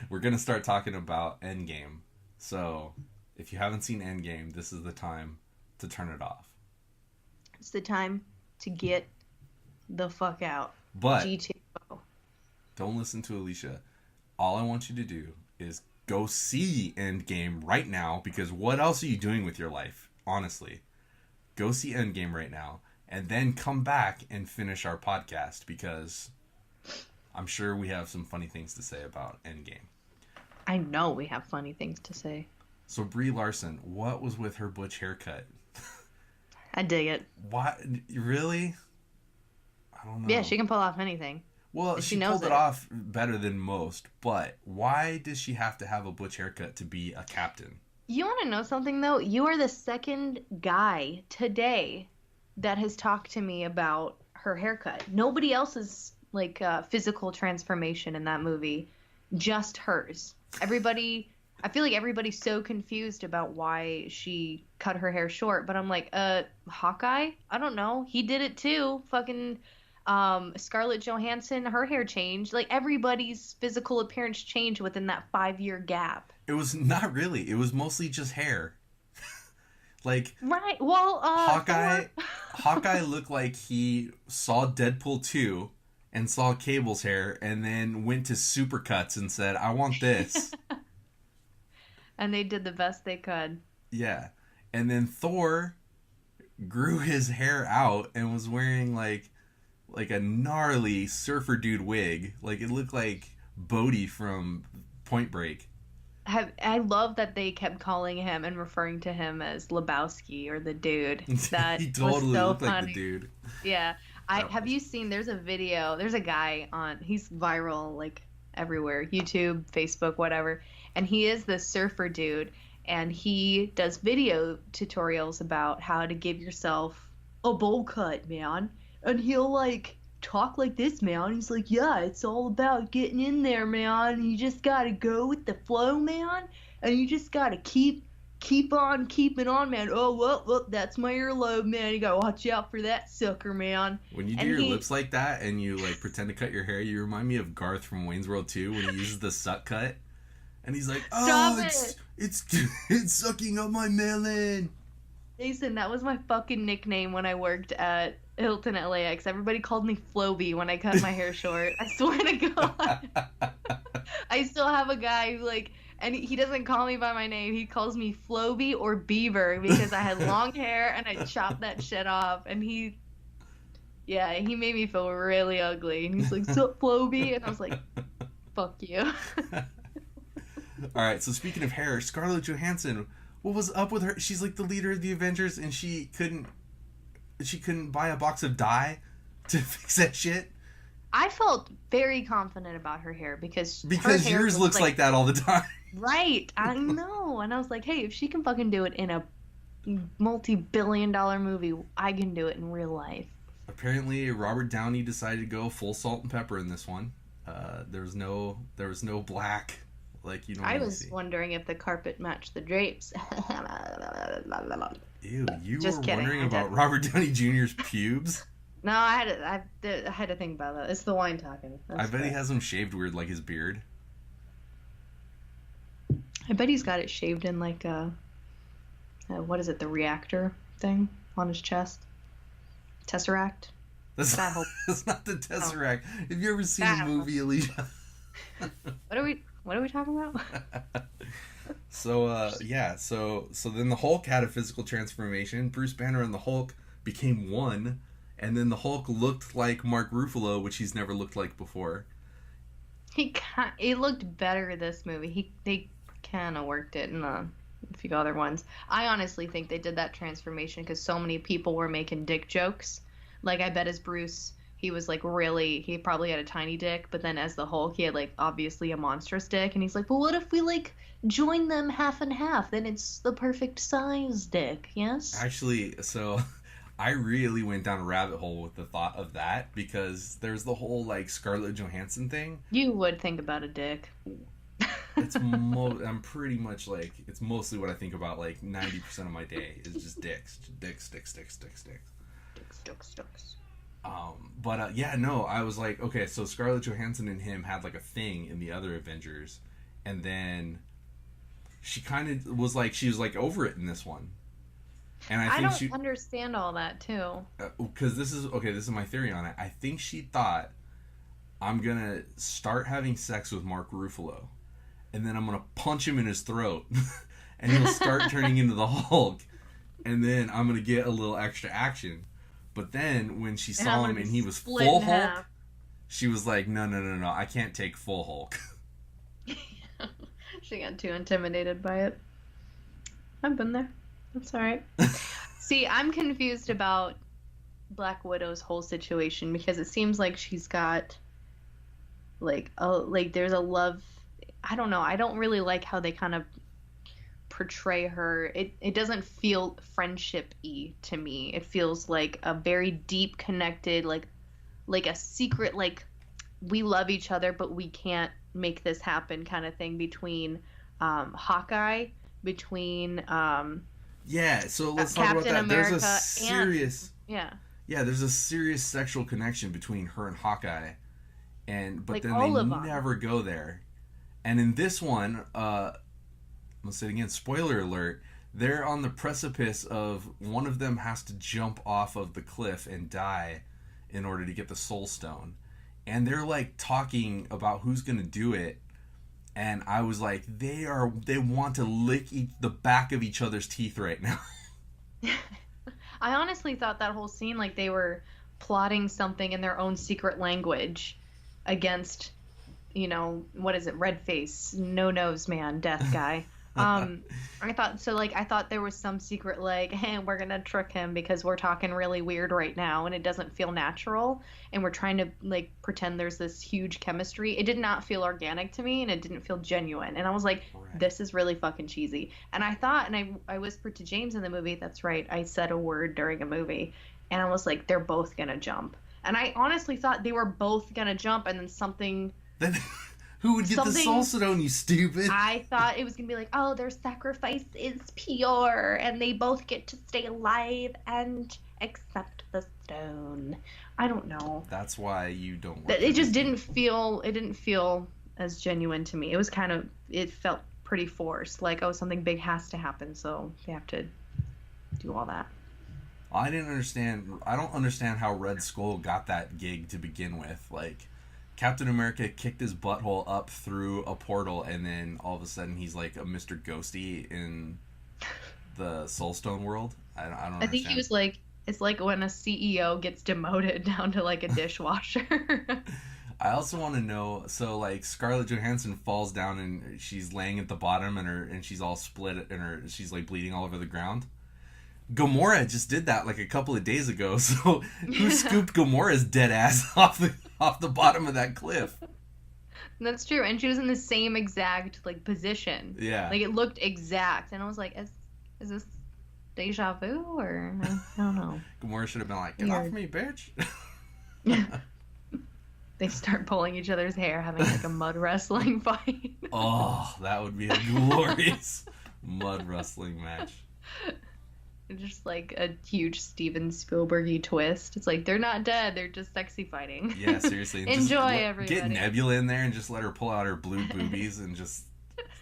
We're going to start talking about Endgame. So, if you haven't seen Endgame, this is the time to turn it off. It's the time to get the fuck out. But GTO. Don't listen to Alicia. All I want you to do is go see Endgame right now, because what else are you doing with your life? Honestly. Go see Endgame right now, and then come back and finish our podcast, because I'm sure we have some funny things to say about Endgame. I know we have funny things to say. So Brie Larson, what was with her butch haircut? I dig it. What? Really? I don't know. Yeah, she can pull off anything. Well, she pulled it off better than most, but why does she have to have a butch haircut to be a captain? You want to know something, though? You are the second guy today that has talked to me about her haircut. Nobody else's, like, physical transformation in that movie, just hers. Everybody, I feel like everybody's so confused about why she cut her hair short, but I'm like, Hawkeye? I don't know. He did it too. Fucking Scarlett Johansson, her hair changed. Like, everybody's physical appearance changed within that 5-year gap. It was not really. It was mostly just hair. Like, right. Well, Hawkeye looked like he saw Deadpool 2 and saw Cable's hair and then went to Supercuts and said, I want this. And they did the best they could. Yeah. And then Thor grew his hair out and was wearing like a gnarly surfer dude wig. Like, it looked like Bodhi from Point Break. I love that they kept calling him and referring to him as Lebowski or the dude. That he totally was so looked funny. like the dude. Yeah. Have you seen, there's a video, there's a guy he's viral like everywhere, YouTube, Facebook, whatever. And he is the surfer dude, and he does video tutorials about how to give yourself a bowl cut, man. And he'll like talk like this, man. He's like, yeah, it's all about getting in there, man. You just gotta go with the flow, man. And you just gotta keep on keeping on, man. Oh, well, that's my earlobe, man. You gotta watch out for that sucker, man. When you do your lips like that and you like pretend to cut your hair, you remind me of Garth from Wayne's World 2 when he uses the suck cut. And he's like, oh, it's sucking up my melon. Jason, that was my fucking nickname when I worked at Hilton LAX. Everybody called me Floby when I cut my hair short. I swear to God. I still have a guy who and he doesn't call me by my name. He calls me Floby or Beaver because I had long hair and I chopped that shit off. And he made me feel really ugly. And he's like, sup, Floby? And I was like, fuck you. All right, so speaking of hair, Scarlett Johansson, what was up with her? She's like the leader of the Avengers, and she couldn't buy a box of dye to fix that shit. I felt very confident about her hair because yours looks like that all the time. Right, I know. And I was like, hey, if she can fucking do it in a multi-billion-dollar movie, I can do it in real life. Apparently, Robert Downey decided to go full salt and pepper in this one. There was no black. Like, you know, I was wondering if the carpet matched the drapes. Ew, you were wondering about Robert Downey Jr.'s pubes? No, I had to think about that. It's the wine talking. I bet he has them shaved weird, like his beard. I bet he's got it shaved in like what is it, the reactor thing on his chest? Tesseract? That's not the Tesseract. Have you ever seen the movie, Alicia? What are we talking about? So then the Hulk had a physical transformation. Bruce Banner and the Hulk became one, and then the Hulk looked like Mark Ruffalo, which he's never looked like before. He looked better this movie. They kind of worked it in a few other ones. I honestly think they did that transformation because so many people were making dick jokes. Like, I bet as Bruce, he was like he probably had a tiny dick, but then as the Hulk, he had like obviously a monstrous dick, and he's like, well, what if we like join them half and half? Then it's the perfect size dick, yes? Actually, so I really went down a rabbit hole with the thought of that because there's the whole like Scarlett Johansson thing. You would think about a dick. I'm pretty much like, it's mostly what I think about like 90% of my day is just dicks. I was like, okay, so Scarlett Johansson and him had like a thing in the other Avengers, and then she kind of was like, she was like over it in this one, and I don't understand all that too. Because this is my theory on it. I think she thought, I'm gonna start having sex with Mark Ruffalo, and then I'm gonna punch him in his throat, and he'll start turning into the Hulk, and then I'm gonna get a little extra action. But then when she saw him and he was full Hulk, she was like, no, I can't take full Hulk. She got too intimidated by it. I've been there. That's all right. See, I'm confused about Black Widow's whole situation, because it seems like she's got like there's a love. I don't know. I don't really like how they kind of portray her. It doesn't feel friendship-y to me. It feels like a very deep connected, like a secret, like we love each other but we can't make this happen kind of thing between Hawkeye, between Yeah, so let's talk about Captain that. America There's a serious and yeah, yeah, there's a serious sexual connection between her and Hawkeye, but like then all they of them. never go there. And in this one, let's say it again, spoiler alert, they're on the precipice of one of them has to jump off of the cliff and die in order to get the Soul Stone. And they're like talking about who's gonna do it, and I was like, they want to lick the back of each other's teeth right now. I honestly thought that whole scene like they were plotting something in their own secret language against, what is it, red face, no nose man, death guy. I thought so. Like I thought there was some secret like, hey, we're gonna trick him because we're talking really weird right now, and it doesn't feel natural, and we're trying to like pretend there's this huge chemistry. It did not feel organic to me, and it didn't feel genuine. And I was like, this is really fucking cheesy. And I thought, and I whispered to James in the movie, that's right, I said a word during a movie, and I was like, they're both gonna jump. And I honestly thought they were both gonna jump, and then something. Then who would get the Soul Stone, you stupid? I thought it was going to be like, oh, their sacrifice is pure, and they both get to stay alive and accept the stone. I don't know. That's why you don't like it. Just didn't feel as genuine to me. It was kind of, it felt pretty forced. Like, oh, something big has to happen, so they have to do all that. I don't understand how Red Skull got that gig to begin with. Like, Captain America kicked his butthole up through a portal, and then all of a sudden he's like a Mr. Ghosty in the Soulstone world. I don't understand. I think he was like, it's like when a CEO gets demoted down to like a dishwasher. I also want to know, so like Scarlett Johansson falls down and she's laying at the bottom and she's all split and she's like bleeding all over the ground. Gamora just did that like a couple of days ago. So who scooped Gamora's dead ass off the bottom of that cliff? That's true, and she was in the same exact like position. Yeah, like it looked exact, and I was like, "Is this deja vu or I don't know?" Gamora should have been like, "Get off me, bitch!" They start pulling each other's hair, having like a mud wrestling fight. Oh, that would be a glorious mud wrestling match. Just like a huge Steven Spielberg-y twist. It's like they're not dead; they're just sexy fighting. Yeah, seriously. Enjoy, everybody. Get Nebula in there and just let her pull out her blue boobies and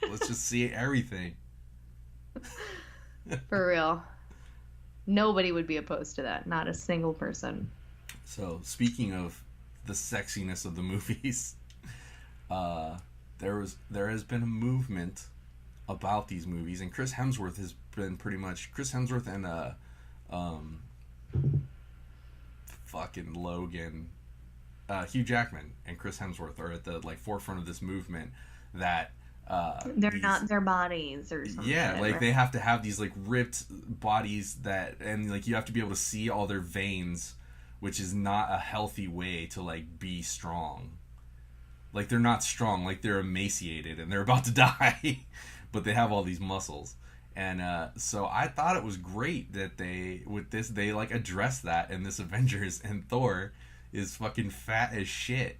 let's just see everything. For real, nobody would be opposed to that. Not a single person. So speaking of the sexiness of the movies, there has been a movement about these movies, and Chris Hemsworth has been pretty much and fucking Logan, Hugh Jackman and Chris Hemsworth are at the like forefront of this movement that they're not their bodies or something. Yeah, like they have to have these like ripped bodies and like you have to be able to see all their veins, which is not a healthy way to like be strong. Like they're not strong, like they're emaciated and they're about to die. But they have all these muscles, and so I thought it was great that they like address that in this Avengers, and Thor is fucking fat as shit,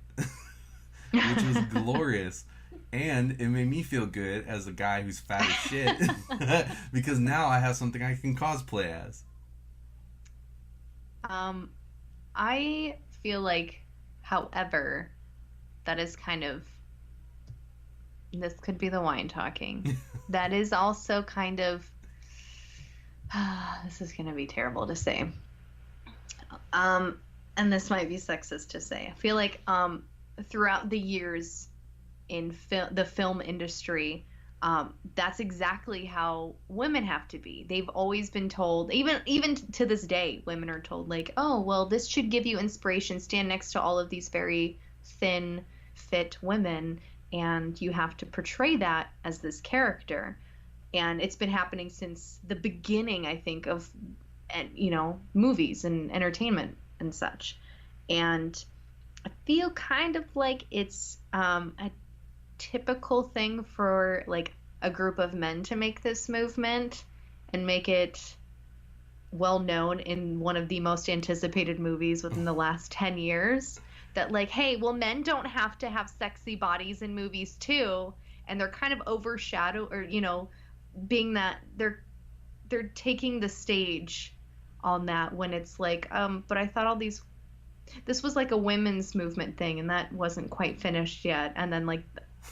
which was glorious, and it made me feel good as a guy who's fat as shit because now I have something I can cosplay as. I feel like, however, that is kind of. This could be the wine talking. That is also kind of... this is going to be terrible to say. And this might be sexist to say. I feel like throughout the years in the film industry, that's exactly how women have to be. They've always been told, even to this day, women are told, like, oh, well, this should give you inspiration. Stand next to all of these very thin, fit women, and you have to portray that as this character. And it's been happening since the beginning, I think, of and movies and entertainment and such. And I feel kind of like it's a typical thing for like a group of men to make this movement and make it well known in one of the most anticipated movies within the last 10 years, that like, hey, well, men don't have to have sexy bodies in movies too. And they're kind of overshadowed, or being that they're taking the stage on that, when it's like, but I thought this was like a women's movement thing, and that wasn't quite finished yet. And then like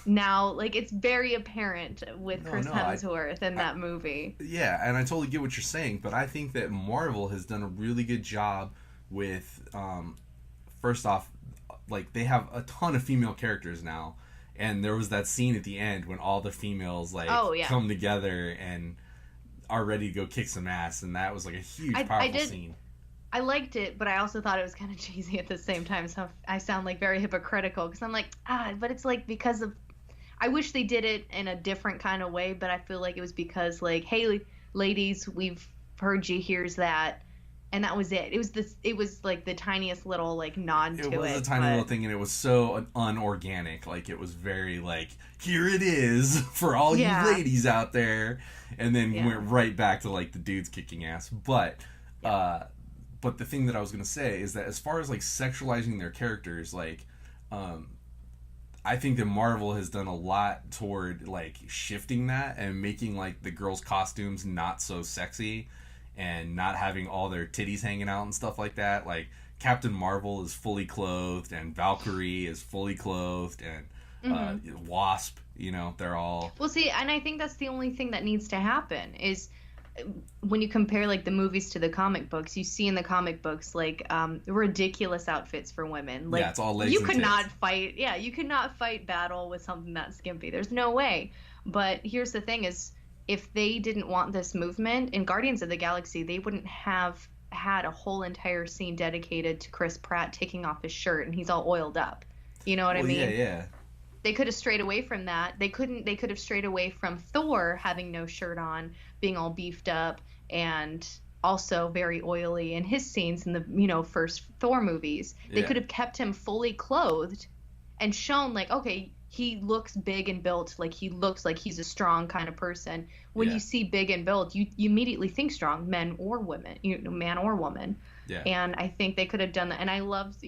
now, like, it's very apparent with Chris Hemsworth in that movie. Yeah, and I totally get what you're saying, but I think that Marvel has done a really good job with, first off, like, they have a ton of female characters now, and there was that scene at the end when all the females, like, come together and are ready to go kick some ass, and that was, like, a huge, powerful scene. I liked it, but I also thought it was kind of cheesy at the same time, so I sound like very hypocritical, because I'm like, but it's like because of, I wish they did it in a different kind of way, but I feel like it was because, like, hey, ladies, we've heard you, here's that, and that was it. It was like the tiniest little, like, nod to it. It was a tiny little thing, and it was so unorganic. Like, it was very, like, here it is for all you ladies out there, and then went right back to, like, the dudes kicking ass. But the thing that I was going to say is that as far as, like, sexualizing their characters, like, I think that Marvel has done a lot toward, like, shifting that and making, like, the girls' costumes not so sexy and not having all their titties hanging out and stuff like that. Like, Captain Marvel is fully clothed, and Valkyrie is fully clothed, and Wasp, they're all... Well, see, and I think that's the only thing that needs to happen is... when you compare, like, the movies to the comic books, you see in the comic books, like, ridiculous outfits for women. Like, it's all legs you and could tits. not fight. Yeah, you could not fight battle with something that skimpy. There's no way. But here's the thing: is if they didn't want this movement in Guardians of the Galaxy, they wouldn't have had a whole entire scene dedicated to Chris Pratt taking off his shirt and he's all oiled up. You know what I mean? Yeah. They could have strayed away from that. They could have strayed away from Thor having no shirt on, being all beefed up, and also very oily in his scenes in the, first Thor movies. They could have kept him fully clothed and shown, like, okay, he looks big and built, like, he looks like he's a strong kind of person. When you see big and built, you immediately think strong, men or women, man or woman. Yeah. And I think they could have done that. And I loved,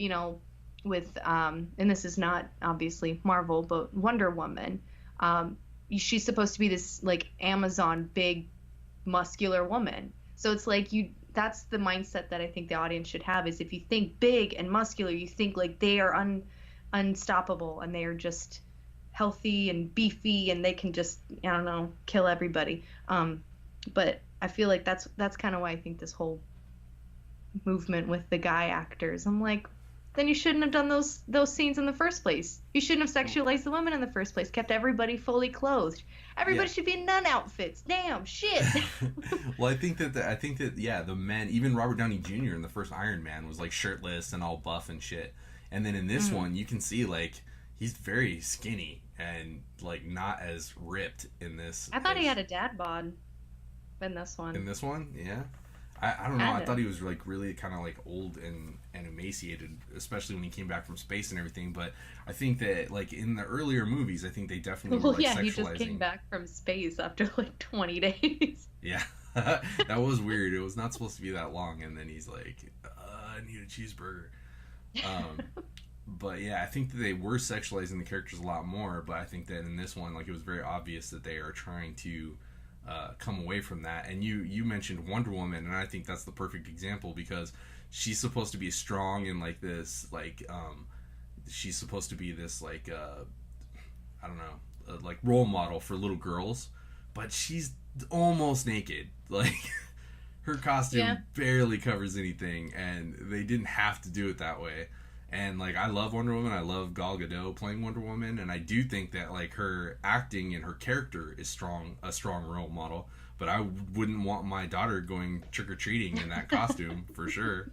with and this is not obviously Marvel, but Wonder Woman, she's supposed to be this, like, Amazon big muscular woman, so it's like, that's the mindset that I think the audience should have, is if you think big and muscular, you think like they are unstoppable, and they are just healthy and beefy, and they can just, I don't know, kill everybody. But I feel like that's kind of why I think this whole movement with the guy actors, I'm like, then you shouldn't have done those scenes in the first place. You shouldn't have sexualized the women in the first place. Kept everybody fully clothed. Everybody should be in nun outfits. Damn shit. Well, I think that the men, even Robert Downey Jr. in the first Iron Man was, like, shirtless and all buff and shit. And then in this one, you can see, like, he's very skinny and, like, not as ripped in this. I thought he had a dad bod in this one. In this one, yeah. I don't know. I thought he was, like, really kind of, like, old and emaciated, especially when he came back from space and everything. But I think that, like, in the earlier movies, I think they definitely were, like, sexualizing. He just came back from space after, like, 20 days. Yeah. That was weird. It was not supposed to be that long. And then he's like, I need a cheeseburger. But, yeah, I think that they were sexualizing the characters a lot more. But I think that in this one, like, it was very obvious that they are trying to come away from that. And you mentioned Wonder Woman, and I think that's the perfect example, because she's supposed to be strong and, like, this, like, she's supposed to be this, like, I don't know, like, role model for little girls, but she's almost naked. Like, her costume barely covers anything, and they didn't have to do it that way. And, like, I love Wonder Woman. I love Gal Gadot playing Wonder Woman. And I do think that, like, her acting and her character is a strong role model. But I wouldn't want my daughter going trick-or-treating in that costume, for sure.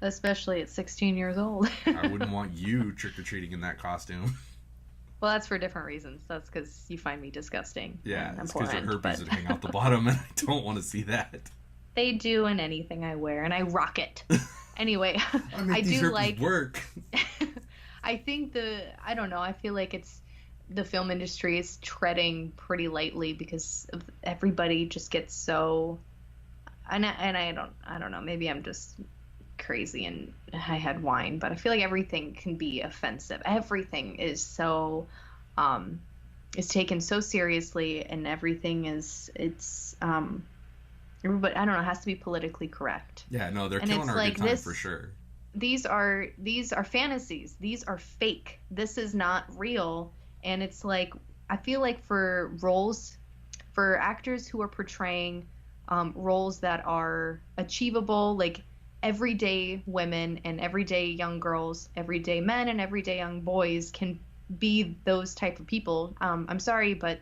Especially at 16 years old. I wouldn't want you trick-or-treating in that costume. Well, that's for different reasons. That's because you find me disgusting. Yeah, it's because your herpes would hang out the bottom, and I don't want to see that. They do in anything I wear, and I rock it. Anyway, I make I these do herpes like. work. I think I don't know. I feel like the film industry is treading pretty lightly because of everybody just gets so. And I don't know. Maybe I'm just crazy and I had wine, but I feel like everything can be offensive. Everything um, is taken so seriously, and everything everybody, I don't know, has to be politically correct. Yeah, no, they're And killing it's our like good time for sure. These are fantasies. These are fake. This is not real. And it's like, I feel like for actors who are portraying roles that are achievable, like everyday women and everyday young girls, everyday men and everyday young boys can be those type of people. I'm sorry, but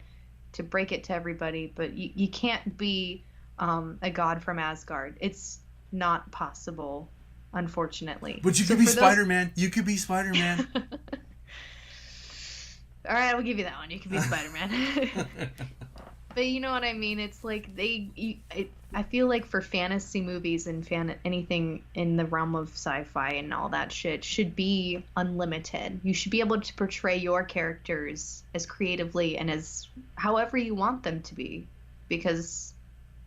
to break it to everybody, but you can't be a god from Asgard. It's not possible, unfortunately. But you could be Spider-Man. You could be Spider-Man. All right, I'll give you that one. You could be Spider-Man. But you know what I mean? It's like I feel like for fantasy movies and anything in the realm of sci-fi and all that shit should be unlimited. You should be able to portray your characters as creatively and as however you want them to be, because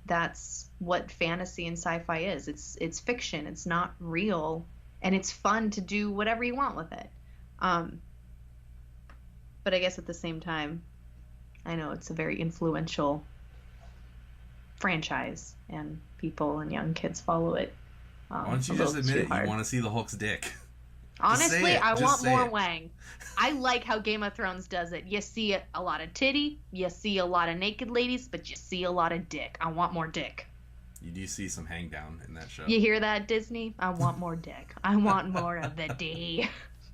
that's what fantasy and sci-fi is. It's fiction. It's not real, and it's fun to do whatever you want with it. But I guess at the same time, I know it's a very influential franchise, and people and young kids follow it. Why don't you just admit it? You want to see the Hulk's dick. Honestly, I want more Wang. I like how Game of Thrones does it. You see a lot of titty, you see a lot of naked ladies, but you see a lot of dick. I want more dick. You do see some hang down in that show. You hear that, Disney? I want more dick. I want more of the D.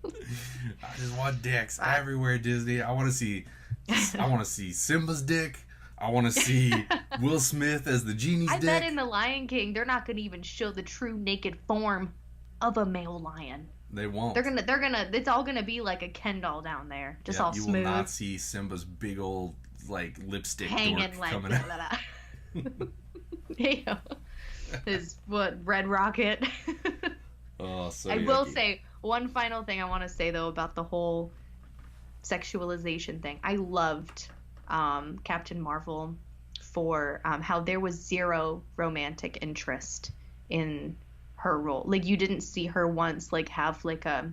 I just want dicks everywhere, Disney. I want to see Simba's dick. I want to see Will Smith as the genie's dick. I bet in The Lion King they're not going to even show the true naked form of a male lion. They won't. They're gonna. It's all gonna be like a Ken doll down there, just all smooth. You will not see Simba's big old like lipstick hanging dork like coming out. Ew. His Red Rocket. Oh, so I yucky. will say one final thing I want to say though about the whole sexualization thing. I loved Captain Marvel for how there was zero romantic interest in her role. Like, you didn't see her once like have like a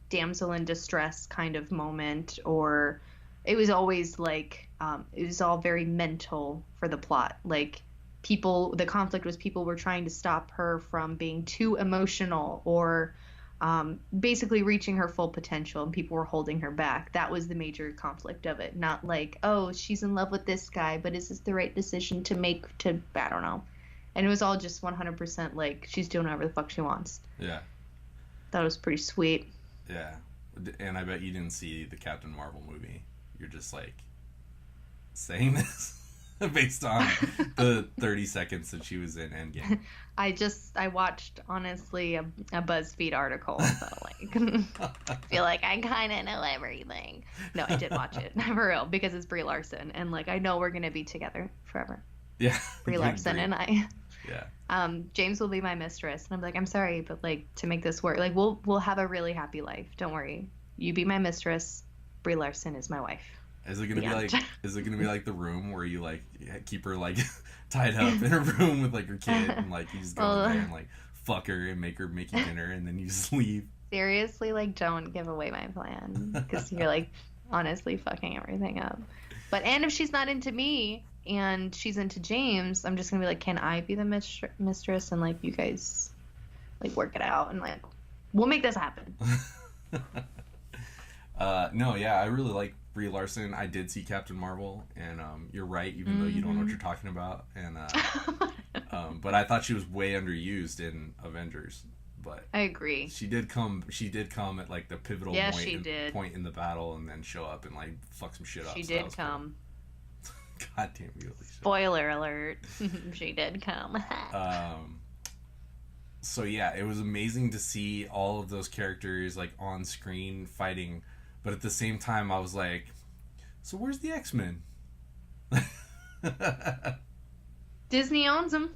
damsel in distress kind of moment, or it was always like it was all very mental for the plot. Like, the conflict was people were trying to stop her from being too emotional, or basically reaching her full potential, and people were holding her back. That was the major conflict of it. Not like, oh, she's in love with this guy, but is this the right decision to make? I don't know. And it was all just 100% like she's doing whatever the fuck she wants. Yeah. That was pretty sweet. Yeah. And I bet you didn't see the Captain Marvel movie. You're just like saying this based on the 30 seconds that she was in Endgame. I watched, honestly, a BuzzFeed article, so I feel like I kind of know everything. No, I did watch it, for real, because it's Brie Larson, and like I know we're gonna be together forever. Yeah. Brie Larson and I. Yeah. James will be my mistress, and I'm like, I'm sorry, but like to make this work, like we'll have a really happy life. Don't worry. You be my mistress. Brie Larson is my wife. Is it gonna be like? Is it gonna be like The Room, where you like keep her like tied up in a room with like her kid, and like you just go in there and like fuck her and make you dinner, and then you just leave? Seriously, like don't give away my plan, because you're like honestly fucking everything up. And if she's not into me and she's into James, I'm just gonna be like, can I be the mistress, and like you guys like work it out, and like we'll make this happen. No, yeah, I really like Brie Larson. I did see Captain Marvel, and you're right, even though you don't know what you're talking about. And but I thought she was way underused in Avengers. But I agree. She did come at like the pivotal point in the battle, and then show up and like fuck some shit up. She did come. Cool. God damn you, Alicia. Spoiler alert. She did come. So yeah, it was amazing to see all of those characters like on screen fighting, but at the same time I was like, so where's the X-Men? Disney owns them.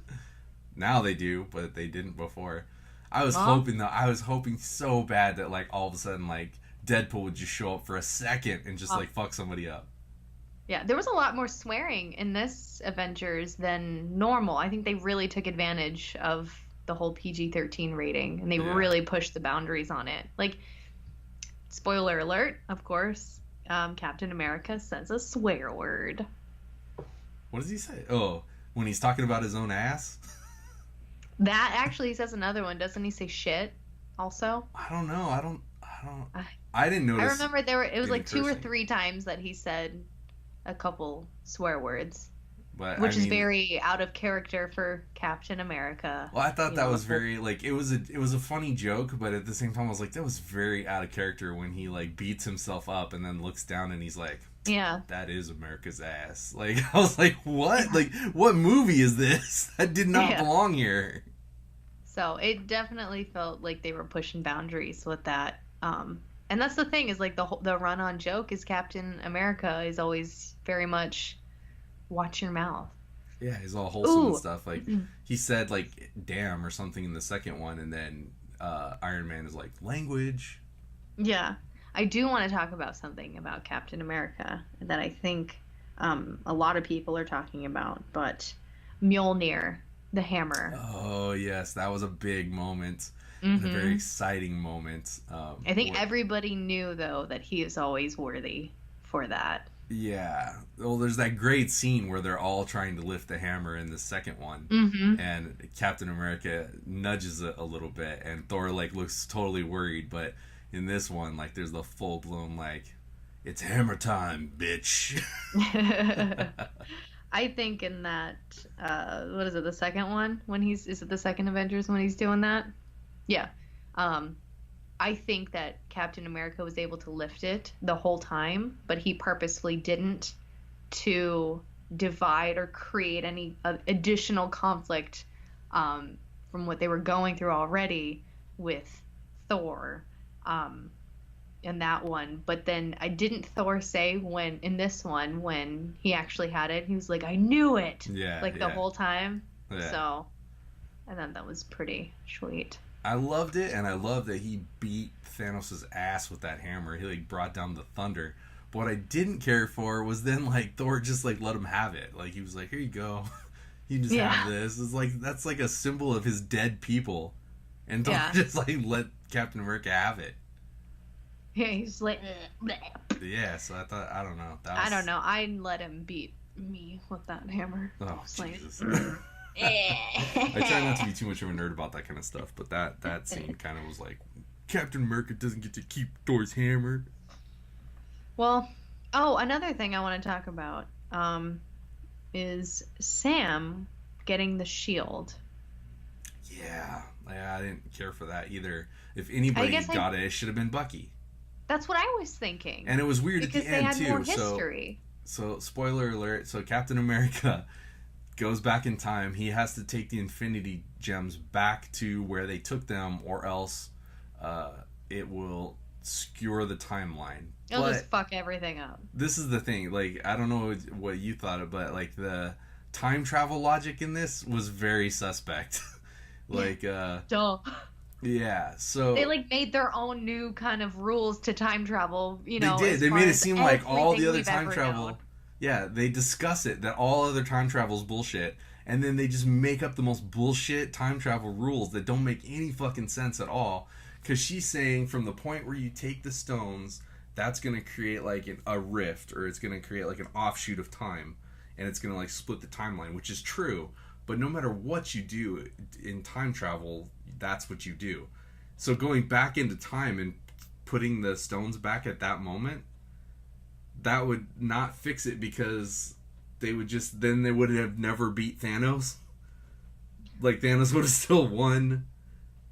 Now they do, but they didn't before. I was hoping so bad that like all of a sudden like Deadpool would just show up for a second and just like fuck somebody up. Yeah, there was a lot more swearing in this Avengers than normal. I think they really took advantage of the whole PG-13 rating, and they really pushed the boundaries on it. Like, spoiler alert, of course, Captain America says a swear word. What does he say? Oh, when he's talking about his own ass? That actually says another one. Doesn't he say shit also? I don't know. I didn't notice. I remember it was like cursing. 2 or 3 times that he said a couple swear words. But, which is very out of character for Captain America. Well, I thought that was very like it was a funny joke, but at the same time I was like that was very out of character when he like beats himself up and then looks down and he's like, yeah, that is America's ass. Like I was like, what? Like what movie is this? That did not belong here. So it definitely felt like they were pushing boundaries with that. And that's the thing is like the run-on joke is Captain America is always very much watch your mouth. Yeah, he's all wholesome and stuff. Like he said like damn or something in the second one, and then Iron Man is like language. Yeah. I do want to talk about something about Captain America that I think a lot of people are talking about, but Mjolnir, the hammer. Oh yes, that was a big moment. A very exciting moment. I think everybody knew though that he is always worthy for that. Yeah. Well, there's that great scene where they're all trying to lift the hammer in the second one. And Captain America nudges it a little bit and Thor like looks totally worried. But in this one, like there's the full blown like, it's hammer time, bitch. I think in that, what is it, the second one? Is it the second Avengers when he's doing that? Yeah. I think that Captain America was able to lift it the whole time, but he purposefully didn't to divide or create any additional conflict from what they were going through already with Thor in that one. But then didn't Thor say in this one when he actually had it, he was like, I knew it! The whole time. Yeah. So, and then that was pretty sweet. I loved it, and I love that he beat Thanos' ass with that hammer. He like brought down the thunder. But what I didn't care for was then like Thor just like let him have it. Like he was like, here you go. You just have this. It's like that's like a symbol of his dead people. And Thor just like let Captain America have it. Yeah, he's like yeah, so I don't know. I don't know. I'd let him beat me with that hammer. Oh, Jesus. I try not to be too much of a nerd about that kind of stuff, but that scene kind of was like, Captain America doesn't get to keep Thor's hammer. Well, another thing I want to talk about is Sam getting the shield. Yeah, I didn't care for that either. If anybody got it should have been Bucky. That's what I was thinking. And it was weird because at the end, too. Because they had more history. So, spoiler alert, so Captain America goes back in time. He has to take the Infinity Gems back to where they took them, or else it will skewer the timeline. It'll just fuck everything up. This is the thing. Like, I don't know what you thought of, but like the time travel logic in this was very suspect. Like, duh. Yeah, so they like made their own new kind of rules to time travel. You know, they did. They made it seem like all the other time travel. Yeah, they discuss it that all other time travel is bullshit, and then they just make up the most bullshit time travel rules that don't make any fucking sense at all. Because she's saying from the point where you take the stones, that's gonna create like a rift, or it's gonna create like an offshoot of time, and it's gonna like split the timeline, which is true. But no matter what you do in time travel, that's what you do. So going back into time and putting the stones back at that moment, that would not fix it, because they would have never beat Thanos. Like Thanos would have still won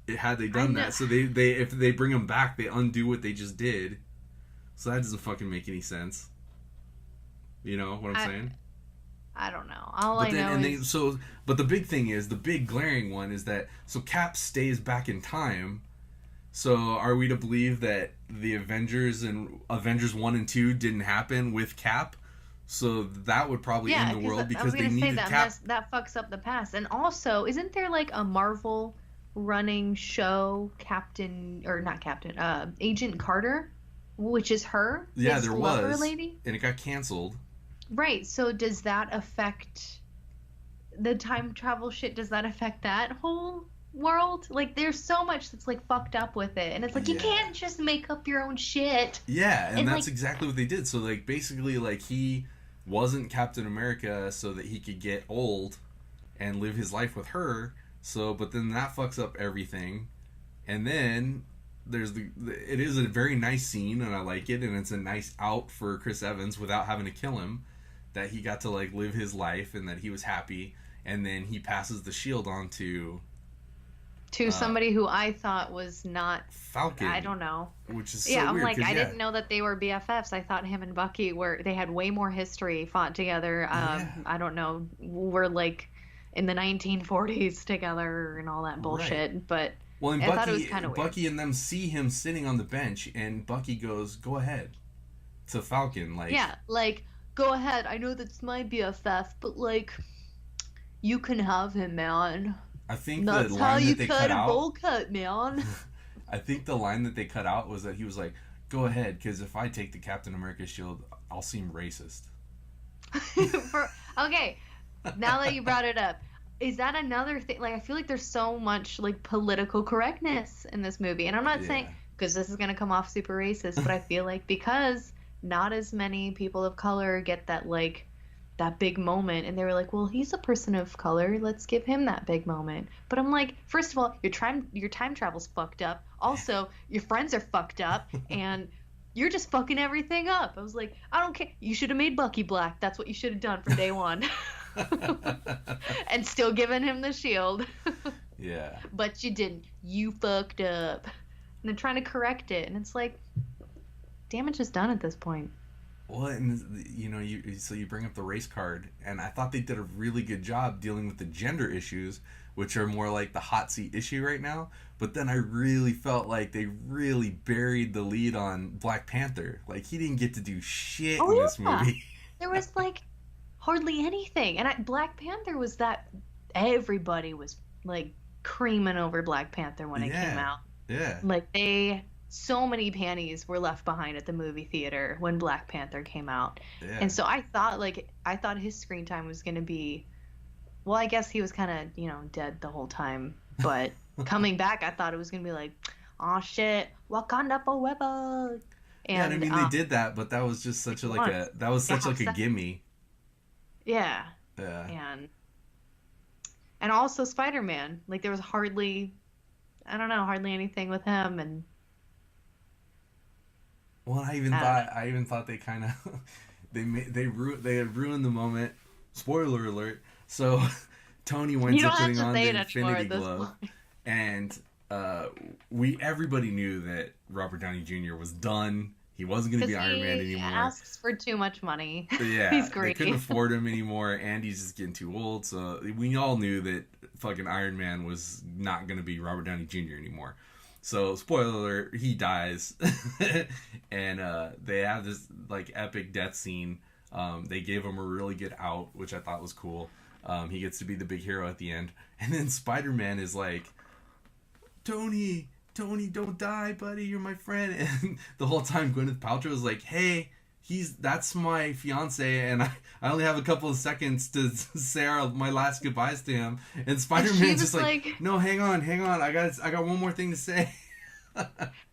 had they done that. So they if they bring him back, they undo what they just did. So that doesn't fucking make any sense. You know what I'm saying? I don't know. But the big thing is, the big glaring one is that so Cap stays back in time. So are we to believe that the Avengers and Avengers 1 and 2 didn't happen with Cap? So that would probably Yeah, end the world I was because they gonna say needed that Cap. that fucks up the past. And also, isn't there like a Marvel running show, Captain or not Captain, Agent Carter, which is her, Yeah, his there lover was, lady? and it got canceled. Right. So does that affect the time travel shit? Does that affect that whole world? Like, there's so much that's like fucked up with it, and it's like you Yeah. can't just make up your own shit. Yeah, and And that's like, exactly what they did. So like basically like he wasn't Captain America so that he could get old and live his life with her. So but then that fucks up everything. And then there's it is a very nice scene and I like it and it's a nice out for Chris Evans without having to kill him, that he got to like live his life and that he was happy, and then he passes the shield on to somebody who I thought was not, Falcon. I don't know. Which is Yeah, so I'm weird. like, I Yeah, didn't know that they were BFFs. I thought him and Bucky they had way more history, fought together. Yeah. I don't know, were like in the 1940s together and all that bullshit. Right. But Well, and I thought it was kind of weird. Bucky and them see him sitting on the bench, and Bucky goes, "Go ahead," to Falcon. Like, Yeah, like, go ahead. I know that's my BFF, but like, you can have him, man. I think That's the how line you that they cut cut a out. bowl cut, man. I think the line that they cut out was that he was like, "Go ahead, because if I take the Captain America shield, I'll seem racist." Okay, now that you brought it up, is that another thing? Like, I feel like there's so much like political correctness in this movie, and I'm not saying Yeah. because this is gonna come off super racist, but I feel like because not as many people of color get that big moment, and they were like, well, he's a person of color, let's give him that big moment. But I'm like, first of all, your time travel's fucked up. Also, your friends are fucked up, and you're just fucking everything up. I was like, I don't care. You should have made Bucky black. That's what you should have done from day one. And still given him the shield. Yeah. But you didn't. You fucked up. And they're trying to correct it, and it's like, damage is done at this point. Well, and you know, so you bring up the race card, and I thought they did a really good job dealing with the gender issues, which are more like the hot seat issue right now. But then I really felt like they really buried the lead on Black Panther. Like he didn't get to do shit in this movie. There was like hardly anything, and Black Panther was that everybody was like creaming over Black Panther when it came out. Yeah. Like so many panties were left behind at the movie theater when Black Panther came out. Yeah. And so I thought his screen time was going to be, well, I guess he was kind of, dead the whole time, but coming back, I thought it was going to be like, oh shit, Wakanda forever. And I mean, they did that, but that was just such a gimme. Yeah. Yeah. And also Spider-Man, like there was hardly anything with him. And well, I even thought they kind of they had ruined the moment. Spoiler alert. So Tony winds up putting on the Infinity Glove, and everybody knew that Robert Downey Jr. was done. He wasn't going to be Iron Man anymore. He asks for too much money. Yeah, he's greedy. They couldn't afford him anymore, and he's just getting too old. So we all knew that fucking Iron Man was not going to be Robert Downey Jr. anymore. So spoiler alert, he dies, and they have this like epic death scene. They gave him a really good out, which I thought was cool. He gets to be the big hero at the end, and then Spider-Man is like, Tony, don't die, buddy. You're my friend. And the whole time Gwyneth Paltrow is like, hey, that's my fiance, and I only have a couple of seconds to say my last goodbyes to him. And Spider-Man's just like, no, hang on. I got one more thing to say.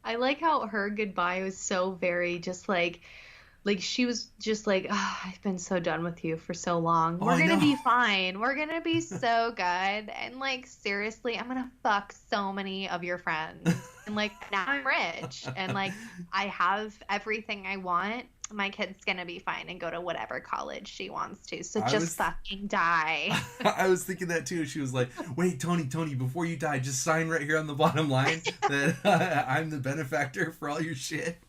I like how her goodbye was so very just like she was just like, oh, I've been so done with you for so long. We're going to be fine. We're going to be so good. And like, seriously, I'm going to fuck so many of your friends. And like, now I'm rich. And like, I have everything I want. My kid's going to be fine and go to whatever college she wants to. So fucking die. I was thinking that too. She was like, wait, Tony, before you die, just sign right here on the bottom line that I'm the benefactor for all your shit.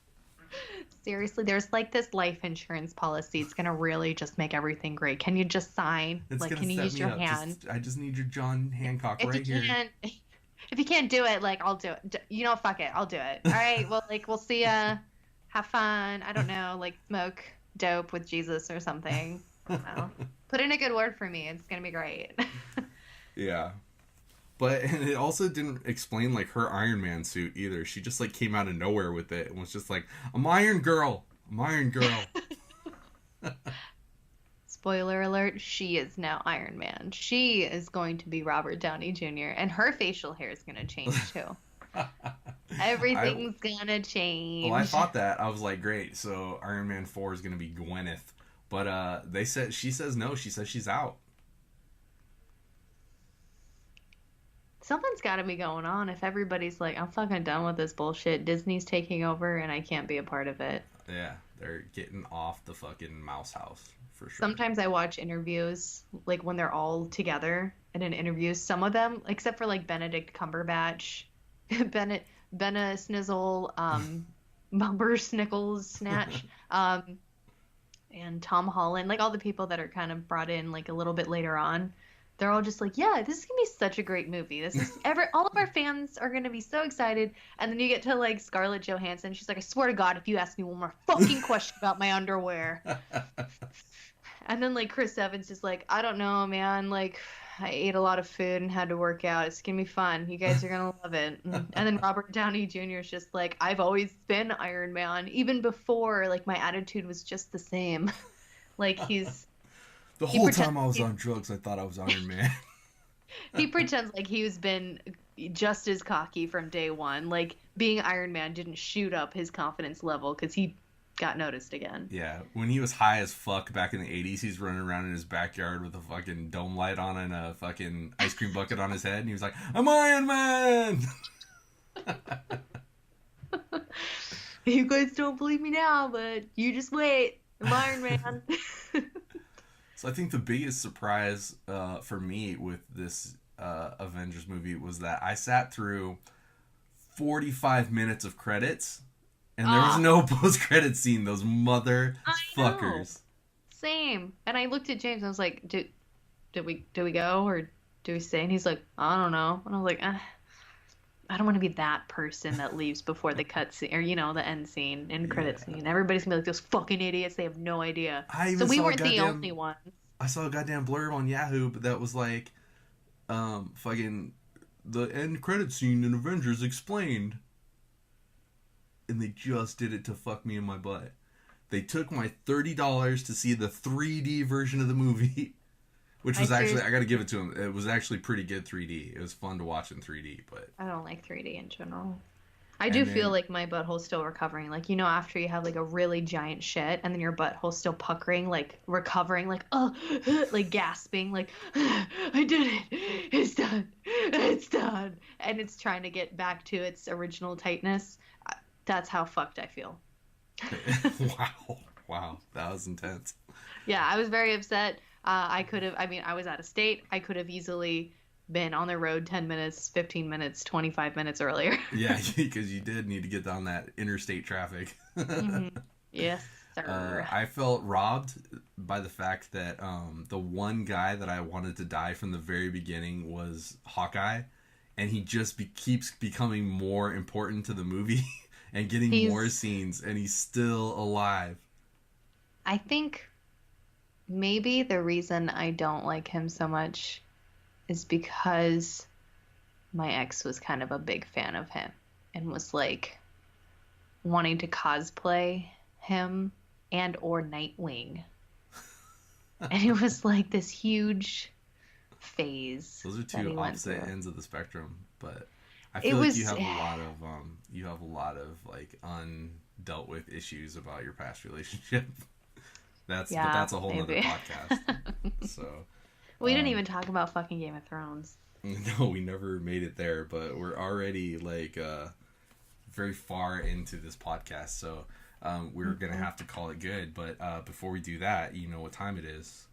Seriously, there's like this life insurance policy. It's going to really just make everything great. Can you just sign? Can you use your hand? I just need your John Hancock right here. If you can't do it, like, I'll do it. Fuck it. I'll do it. All right. Well, like, we'll see ya. Have fun. I don't know. Like, smoke dope with Jesus or something. I don't know. Put in a good word for me. It's gonna be great. Yeah. But and it also didn't explain like her Iron Man suit either. She just like came out of nowhere with it and was just like, I'm Iron Girl. I'm Iron Girl. Spoiler alert, she is now Iron Man. She is going to be Robert Downey Jr. and her facial hair is gonna change too. Everything's gonna change. Well, I thought that. I was like, great. So Iron Man 4 is gonna be Gwyneth. But she says no. She says she's out. Something's got to be going on if everybody's like, I'm fucking done with this bullshit. Disney's taking over and I can't be a part of it. Yeah, they're getting off the fucking mouse house for sure. Sometimes I watch interviews, like when they're all together in an interview. Some of them, except for like Benedict Cumberbatch, Benna Snizzle, Bumper Snickles Snatch, and Tom Holland, like all the people that are kind of brought in like a little bit later on. They're all just like, yeah, this is gonna be such a great movie. This is all of our fans are gonna be so excited. And then you get to like Scarlett Johansson. She's like, I swear to God, if you ask me one more fucking question about my underwear. And then like Chris Evans is like, I don't know, man. Like, I ate a lot of food and had to work out. It's gonna be fun. You guys are gonna love it. And then Robert Downey Jr. is just like, I've always been Iron Man, even before like my attitude was just the same. Like The whole time I was on drugs, I thought I was Iron Man. He pretends like he's been just as cocky from day one. Like, being Iron Man didn't shoot up his confidence level because he got noticed again. Yeah, when he was high as fuck back in the 80s, he's running around in his backyard with a fucking dome light on and a fucking ice cream bucket on his head, and he was like, I'm Iron Man! You guys don't believe me now, but you just wait. I'm Iron Man. So I think the biggest surprise for me with this Avengers movie was that I sat through 45 minutes of credits, and there was no post-credit scene. Those motherfuckers. Same. And I looked at James and I was like, "Do we go or do we stay?" And he's like, "I don't know." And I was like, I don't want to be that person that leaves before the cut scene or the end scene and credit scene. Everybody's gonna be like, those fucking idiots. They have no idea. So we weren't the only ones. I saw a goddamn blurb on Yahoo, but that was like, fucking the end credit scene in Avengers explained, and they just did it to fuck me in my butt. They took my $30 to see the 3D version of the movie. Which was actually, I got to give it to him. It was actually pretty good 3D. It was fun to watch in 3D, but I don't like 3D in general. I do feel like my butthole's still recovering. Like, after you have like a really giant shit and then your butthole's still puckering, like recovering, like, like gasping, like, I did it. It's done. It's done. And it's trying to get back to its original tightness. That's how fucked I feel. Wow. That was intense. Yeah, I was very upset. I was out of state. I could have easily been on the road 10 minutes, 15 minutes, 25 minutes earlier. Yeah, because you did need to get down that interstate traffic. Mm-hmm. Yes, sir. I felt robbed by the fact that the one guy that I wanted to die from the very beginning was Hawkeye, and he just keeps becoming more important to the movie and getting more scenes, and he's still alive. I think maybe the reason I don't like him so much is because my ex was kind of a big fan of him and was like wanting to cosplay him and or Nightwing. And it was like this huge phase. Those are two opposite ends of the spectrum, but I feel like you have a lot of like undealt with issues about your past relationship. But that's a whole nother podcast. So we didn't even talk about fucking Game of Thrones. No, we never made it there, but we're already like very far into this podcast, so we're gonna have to call it good. But before we do that, you know what time it is.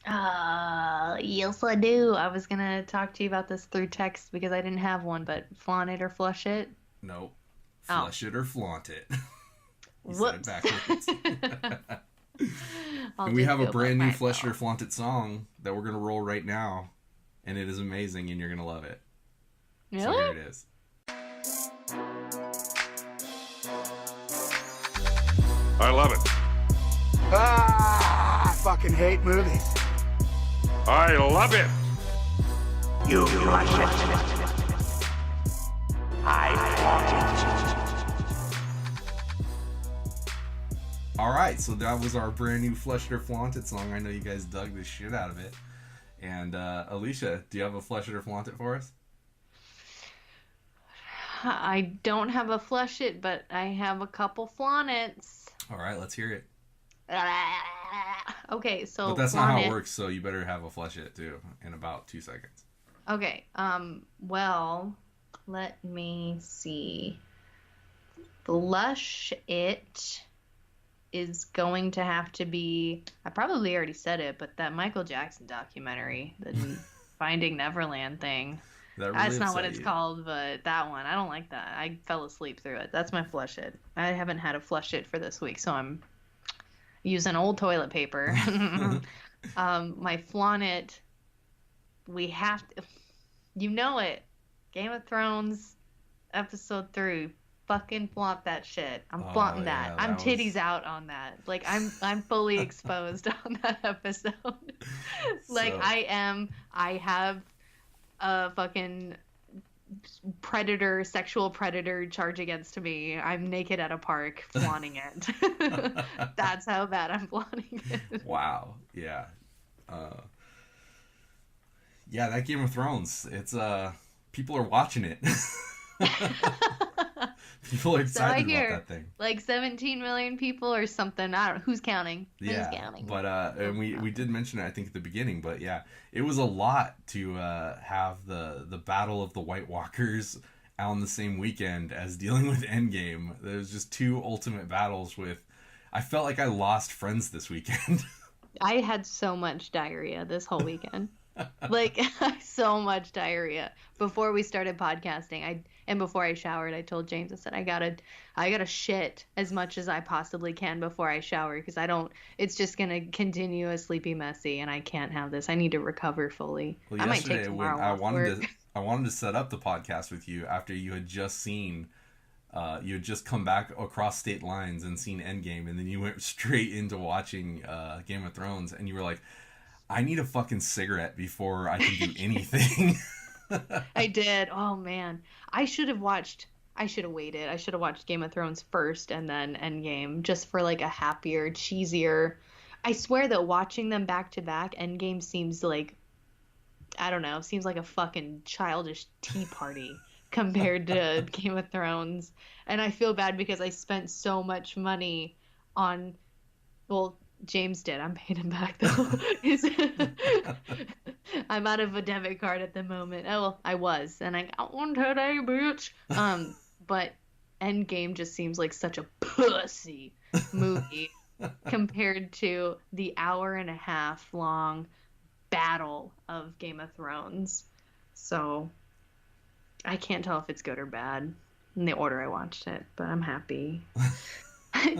Yes I do. I was gonna talk to you about this through text because I didn't have one, but flaunt it or flush it? Nope. Flush it or flaunt it. You Whoops. said it backwards. And we have a brand new Flush It or Flaunt It song that we're going to roll right now. And it is amazing and you're going to love it. Really? So here it is. I love it. I fucking hate movies. I love it. You like it. I want it. All right, so that was our brand new Flush It or Flaunt It song. I know you guys dug the shit out of it. And Alicia, do you have a Flush It or Flaunt It for us? I don't have a Flush It, but I have a couple Flaunt It's. All right, let's hear it. Okay, so but that's not how it works, so you better have a Flush It too in about 2 seconds. Okay, well, let me see. Flush It is going to have to be, I probably already said it, but that Michael Jackson documentary, the Finding Neverland thing. That's not what it's called, but that one, I don't like that. I fell asleep through it. That's my Flush It. I haven't had a Flush It for this week, so I'm using old toilet paper. My Flaunt It, we have to, you know it. Game of Thrones, episode 3. Fucking flaunt that shit. I'm flaunting that. I'm titties out on that. Like I'm fully exposed on that episode. Like so. I have a fucking sexual predator charge against me. I'm naked at a park flaunting it. That's how bad I'm flaunting it. Wow. Yeah. Yeah, that Game of Thrones, it's people are watching it. People are excited about that thing. Like 17 million people or something. I don't know. Who's counting? Yeah, who's counting? But and we did mention it, I think, at the beginning. But yeah, it was a lot to have the Battle of the White Walkers on the same weekend as dealing with Endgame. There's just 2 ultimate battles with... I felt like I lost friends this weekend. I had so much diarrhea this whole weekend. Like, so much diarrhea. Before we started podcasting, and before I showered, I told James, I said, I gotta shit as much as I possibly can before I shower, because it's just gonna continuously be messy, and I can't have this. I need to recover fully. Well, I might take tomorrow off work. I wanted to set up the podcast with you after you had just seen, you had just come back across state lines and seen Endgame, and then you went straight into watching Game of Thrones, and you were like, I need a fucking cigarette before I can do anything. I did. Oh, man. I should have waited. I should have watched Game of Thrones first and then Endgame, just for like a happier, cheesier... I swear that watching them back to back, Endgame seems like, I don't know, seems like a fucking childish tea party compared to Game of Thrones. And I feel bad because I spent so much money on... Well, James did. I'm paying him back, though. I'm out of a debit card at the moment. Oh, well, I was. And I got one today, bitch. But Endgame just seems like such a pussy movie compared to the 1.5-hour long battle of Game of Thrones. So I can't tell if it's good or bad in the order I watched it, but I'm happy.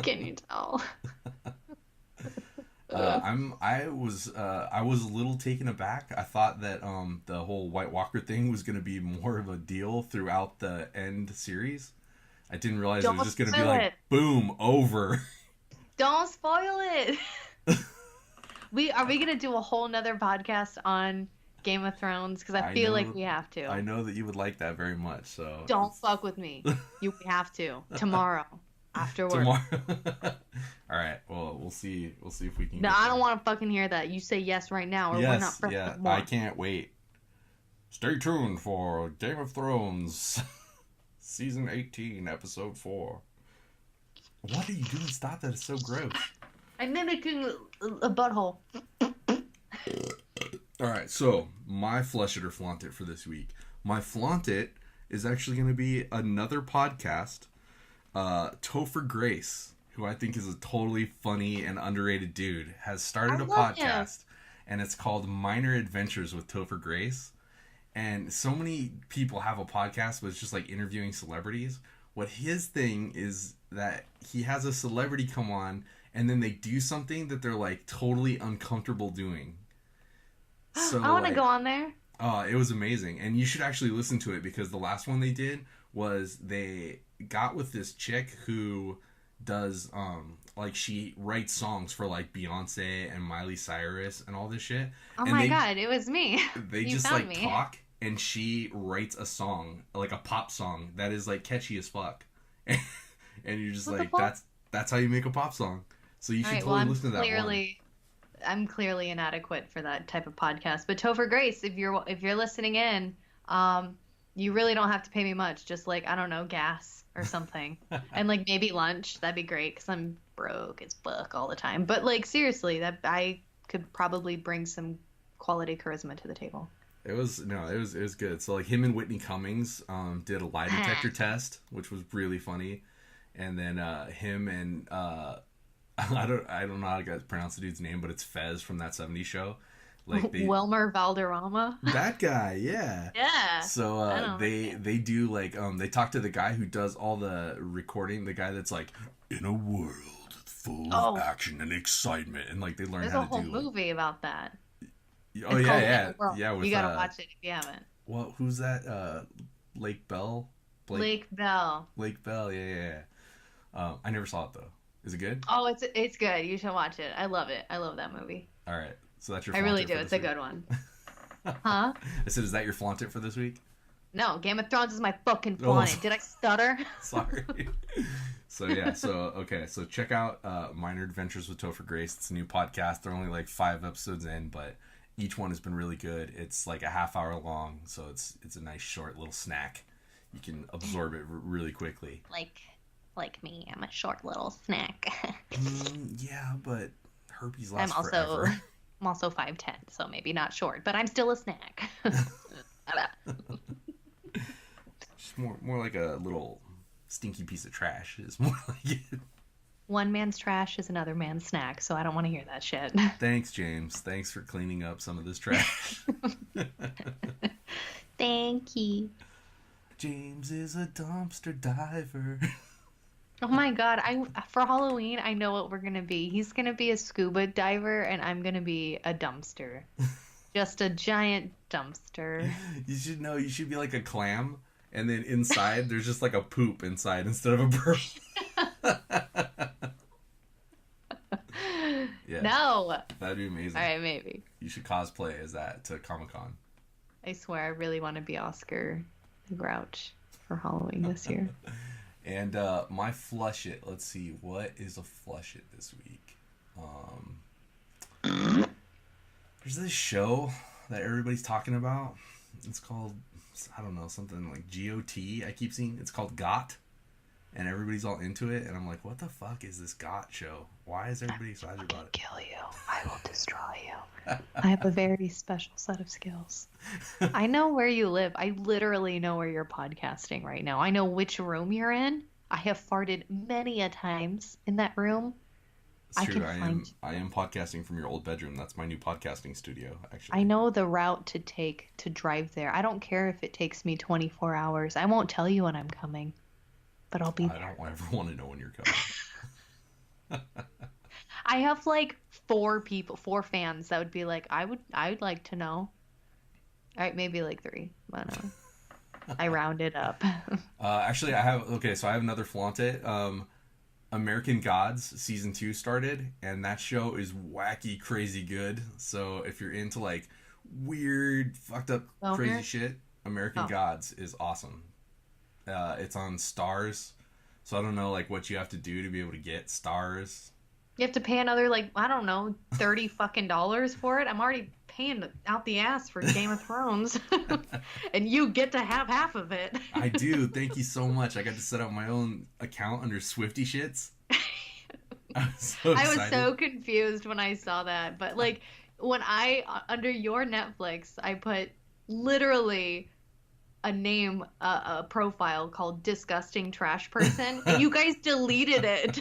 Can you tell? I was a little taken aback. I thought that the whole White Walker thing was going to be more of a deal throughout the end series. I didn't realize it was just going to be like, boom, over. Don't spoil it. Are we going to do a whole nother podcast on Game of Thrones? Because I feel like we have to. I know that you would like that very much. So don't fuck with me. You have to tomorrow. After work. Tomorrow. All right. Well, we'll see. We'll see if we can. No, I don't want to fucking hear that. You say yes right now, or we're not friends anymore. I can't wait. Stay tuned for Game of Thrones, season 18, episode 4. What are you doing? Stop that! It's so gross. I'm mimicking a butthole. All right. So my Flush It or Flaunt It for this week. My Flaunt It is actually going to be another podcast. Topher Grace, who I think is a totally funny and underrated dude, has started a podcast, and it's called Minor Adventures with Topher Grace. And so many people have a podcast, but it's just like interviewing celebrities. What his thing is that he has a celebrity come on, and then they do something that they're like totally uncomfortable doing. So I want to go on there. It was amazing, and you should actually listen to it, because the last one they did was they got with this chick who does like she writes songs for like Beyonce and Miley Cyrus and all this shit. Oh and my god, it was me. They You just found like me. talk, and she writes a song, like a pop song that is like catchy as fuck. And you're just What the like, fuck? that's how you make a pop song. So you should Alright, totally listen to that one. I'm clearly inadequate for that type of podcast. But Topher Grace, if you're listening in, you really don't have to pay me much. Just like, I don't know, gas or something, and like maybe lunch. That'd be great because I'm broke as fuck all the time. But like seriously, that I could probably bring some quality charisma to the table. It was good. So like him and Whitney Cummings did a lie detector test, which was really funny, and then him and I don't know how to pronounce the dude's name, but it's Fez from that '70s show. Like Wilmer Valderrama. That guy, yeah. Yeah. So they do like they talk to the guy who does all the recording, the guy that's like in a world full of action and excitement, and like they learn There's how a whole to do movie about that. Oh It's called yeah. In the World. With, you gotta watch it if you haven't. Well, who's that? Lake Bell. Lake Bell. Lake Bell, yeah. I never saw it though. Is it good? Oh, it's good. You should watch it. I love it. I love that movie. All right. So that's your. I really flaunt do. it for It's this a week? good one. Huh? I said, is that your flaunt it for this week? No, Game of Thrones is my fucking flaunt. Did I stutter? Sorry. So yeah. So check out Minor Adventures with Topher Grace. It's a new podcast. They're only like 5 episodes in, but each one has been really good. It's like a half hour long, so it's a nice short little snack. You can absorb it really quickly. Like me, I'm a short little snack. Yeah, but herpes lasts forever. I'm also 5'10", so maybe not short, but I'm still a snack. Just more like a little stinky piece of trash is more like it. One man's trash is another man's snack, so I don't want to hear that shit. Thanks, James. Thanks for cleaning up some of this trash. Thank you. James is a dumpster diver. Oh my god, for Halloween, I know what we're gonna be. He's gonna be a scuba diver, and I'm gonna be a dumpster. Just a giant dumpster. You should know, you should be like a clam, and then inside, there's just like a poop inside instead of a burp. Yeah. No! That'd be amazing. Alright, maybe. You should cosplay as that to Comic-Con. I swear, I really want to be Oscar the Grouch for Halloween this year. And my flush it. Let's see, what is a flush it this week? There's this show that everybody's talking about. It's called, I don't know, something like GOT. I keep seeing it's called GOT, and everybody's all into it. And I'm like, what the fuck is this GOT show? Why is everybody excited about it? Kill you. I will destroy you. I have a very special set of skills. I know where you live. I literally know where you're podcasting right now. I know which room you're in. I have farted many a times in that room. It's true. I am podcasting from your old bedroom. That's my new podcasting studio, actually. I know the route to take to drive there. I don't care if it takes me 24 hours. I won't tell you when I'm coming, but I'll be there. I don't ever want to know when you're coming. I have like 4 fans that would be like, I'd like to know. All right, maybe like 3, but I rounded up. Actually, I have another flaunt it. American Gods season 2 started, and that show is wacky, crazy good. So if you're into like weird, fucked up, crazy shit, American Gods is awesome. It's on Stars, so I don't know like what you have to do to be able to get Stars. You have to pay another like, I don't know, $30 fucking for it. I'm already paying out the ass for Game of Thrones. And you get to have half of it. I do. Thank you so much. I got to set up my own account under Swifty Shits. I was so confused when I saw that. But like when under your Netflix, I put literally a profile called Disgusting Trash Person, and you guys deleted it.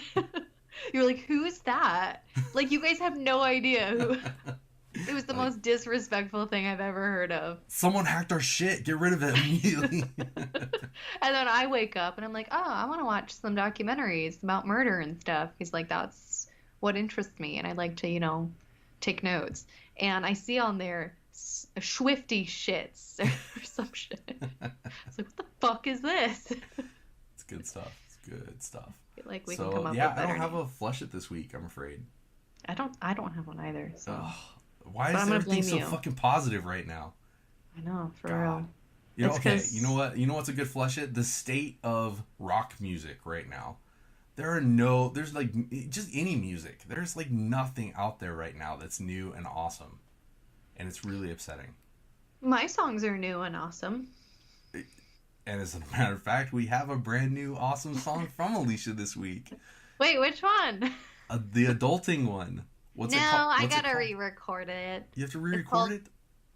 You're like, who's that? Like, you guys have no idea who. It was the most disrespectful thing I've ever heard of. Someone hacked our shit. Get rid of it immediately. And then I wake up and I'm like, oh, I want to watch some documentaries about murder and stuff. He's like, that's what interests me. And I like to, take notes. And I see on there Swifty Shits or some shit. I was like, what the fuck is this? It's good stuff. It's good stuff. feel like we can come up yeah, with better I don't have names. a flush it this week, I'm afraid. I don't have one either. So Why But is I'm gonna everything blame so you. fucking positive right now? I know, for God. real. You know, It's okay, 'cause- you know what? You know what's a good flush it? The state of rock music right now. There's like just any music. There's like nothing out there right now that's new and awesome. And it's really upsetting. My songs are new and awesome. And as a matter of fact, we have a brand new awesome song from Alicia this week. Wait, which one? The adulting one. What's it called? I What's it gotta called? re-record it. You have to It's re-record called- it?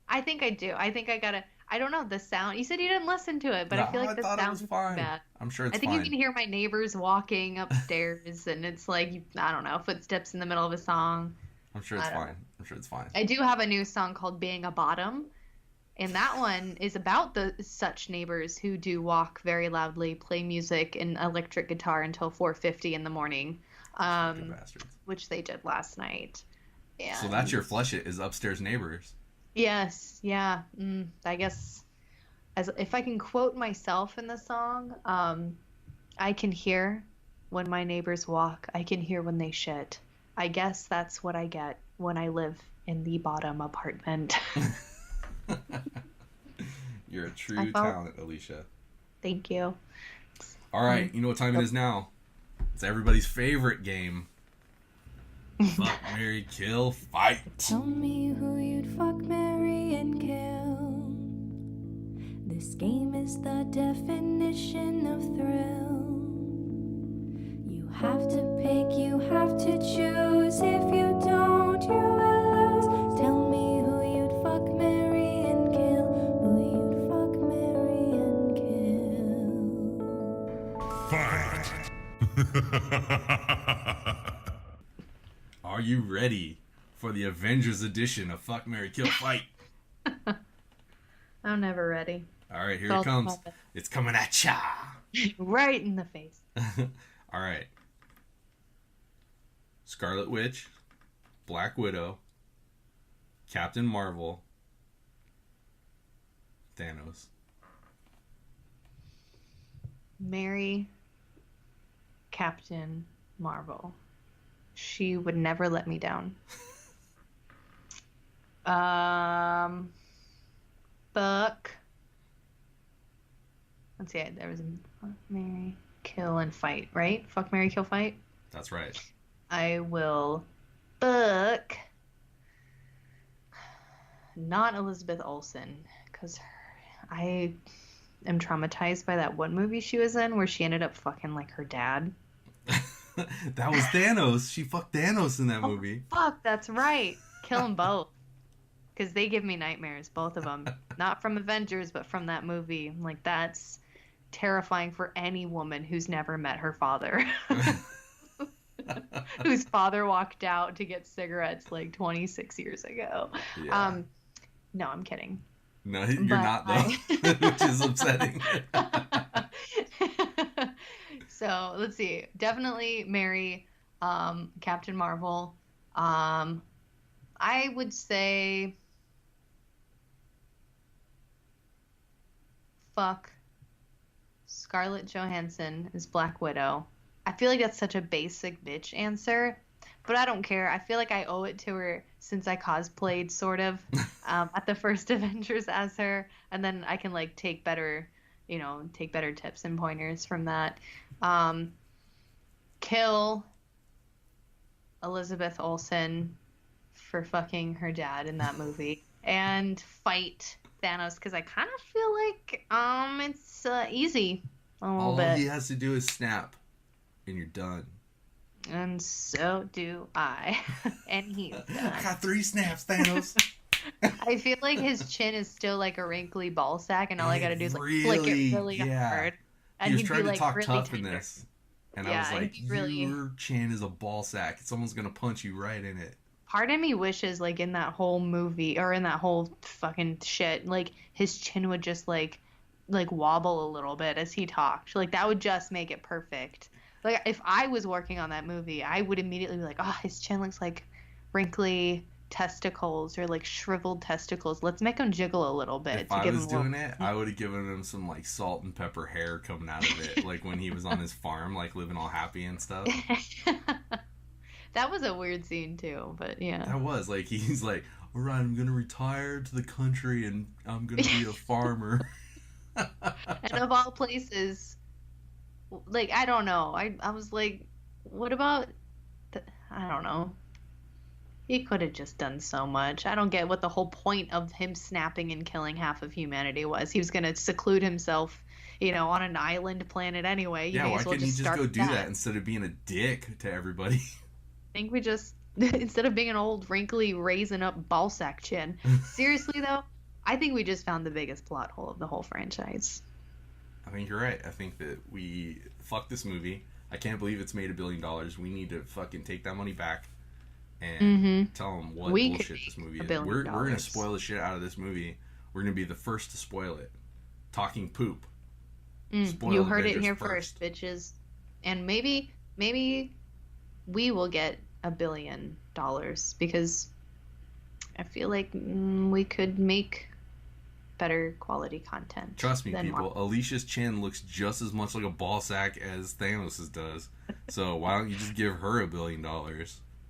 I think I do. I think I gotta. I don't know the sound. You said you didn't listen to it, but I feel No, like the thought it sound was is fine. bad. I'm sure it's I think fine. you can hear my neighbors walking upstairs, and it's like I don't know, footsteps in the middle of a song. I'm sure it's I don't fine. I'm sure it's fine. I do have a new song called "Being a Bottom," and that one is about the such neighbors who do walk very loudly, play music and electric guitar until 4:50 in the morning, Fucking bastards. which they did last night. So that's your flush it is upstairs neighbors. Yes, yeah. I guess as if I can quote myself in the song, I can hear when my neighbors walk. I can hear when they shit. I guess that's what I get when I live in the bottom apartment. You're a true felt- talent, Alicia. Thank you. All right, you know what time it is now? It's everybody's favorite game. Fuck, marry, kill, fight. Tell me who you'd fuck, marry, and kill. This game is the definition of thrill. You have to pick, you have to choose. If you don't, you will lose. Tell me who you'd fuck, marry, and kill. Who you'd fuck, marry, and kill. Fight. Are you ready for the Avengers edition of Fuck, Marry, Kill, Fight? I'm never ready. All right, here It's it comes. all- It's coming at ya. Right in the face. All right. Scarlet Witch, Black Widow, Captain Marvel, Thanos. Marry Captain Marvel. She would never let me down. Fuck. Let's see. There was fuck, marry, kill, and fight, right? Fuck, marry, kill, fight. That's right. I will fuck. Not Elizabeth Olsen, because I am traumatized by that one movie she was in where she ended up fucking like her dad. That was Thanos. She fucked Thanos in that movie. Fuck, that's right. Kill them both. Because they give me nightmares, both of them. Not from Avengers, but from that movie. I'm like, that's terrifying for any woman who's never met her father. Whose father walked out to get cigarettes like 26 years ago. Yeah. No, I'm kidding. No, you're but not though, which is upsetting. So let's see. Definitely marry Captain Marvel. I would say fuck Scarlett Johansson as Black Widow. I feel like that's such a basic bitch answer, but I don't care. I feel like I owe it to her since I cosplayed sort of at the first Avengers as her, and then I can like take better tips and pointers from that. Kill Elizabeth Olsen for fucking her dad in that movie, and fight Thanos because I kind of feel like it's easy a little All bit. he has to do is snap, and you're done. And so do I. And he's done. I got 3 snaps, Thanos. I feel like his chin is still like a wrinkly ball sack, and all I gotta do is like flick Really? it really Yeah. hard. He And was he'd trying be to like talk really tough in tender. this, and I Yeah, was like, he'd really- "Your chin is a ball sack. Someone's gonna punch you right in it." Part of me wishes, like, in that whole movie, or in that whole fucking shit, like, his chin would just, like wobble a little bit as he talked. Like, that would just make it perfect. Like, if I was working on that movie, I would immediately be like, oh, his chin looks, like, wrinkly, testicles or like shriveled testicles. Let's make them jiggle a little bit. If I was doing it, I would have given him some like salt and pepper hair coming out of it, like when he was on his farm, like living all happy and stuff. That was a weird scene too, but yeah. That was like, he's like, all right, I'm gonna retire to the country and I'm gonna be a farmer. And of all places, like, I don't know. I was like, what about I don't know. He could have just done so much. I don't get what the whole point of him snapping and killing half of humanity was. He was going to seclude himself, on an island planet anyway. Yeah, why couldn't he just go do that instead of being a dick to everybody? I think we just, instead of being an old, wrinkly, raising up ballsack chin. Seriously, though, I think we just found the biggest plot hole of the whole franchise. I think you're right. I think that we fucked this movie. I can't believe it's made $1 billion. We need to fucking take that money back and tell them what bullshit this movie is. We're going to spoil the shit out of this movie. We're going to be the first to spoil it. Talking poop. You heard it here first, bitches. And maybe we will get $1 billion because I feel like we could make better quality content. Trust me, people. Alicia's chin looks just as much like a ball sack as Thanos' does. So why don't you just give her $1 billion?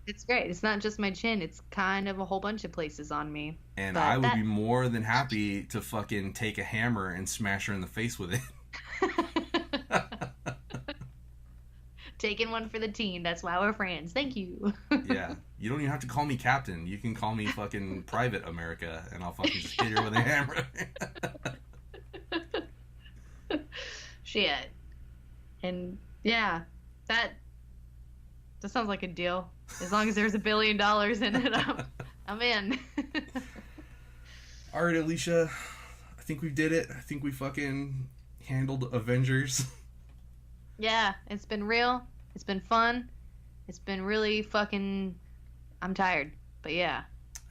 It's great. It's not just my chin. It's kind of a whole bunch of places on me. And I would be more than happy to fucking take a hammer and smash her in the face with it. Taking one for the team. That's why we're friends. Thank you. Yeah. You don't even have to call me Captain. You can call me fucking Private America, and I'll fucking just hit her with a hammer. Shit. And yeah, that sounds like a deal. As long as there's $1 billion in it, I'm in. All right, Alicia. I think we did it. I think we fucking handled Avengers. Yeah, it's been real. It's been fun. It's been really fucking... I'm tired, but yeah.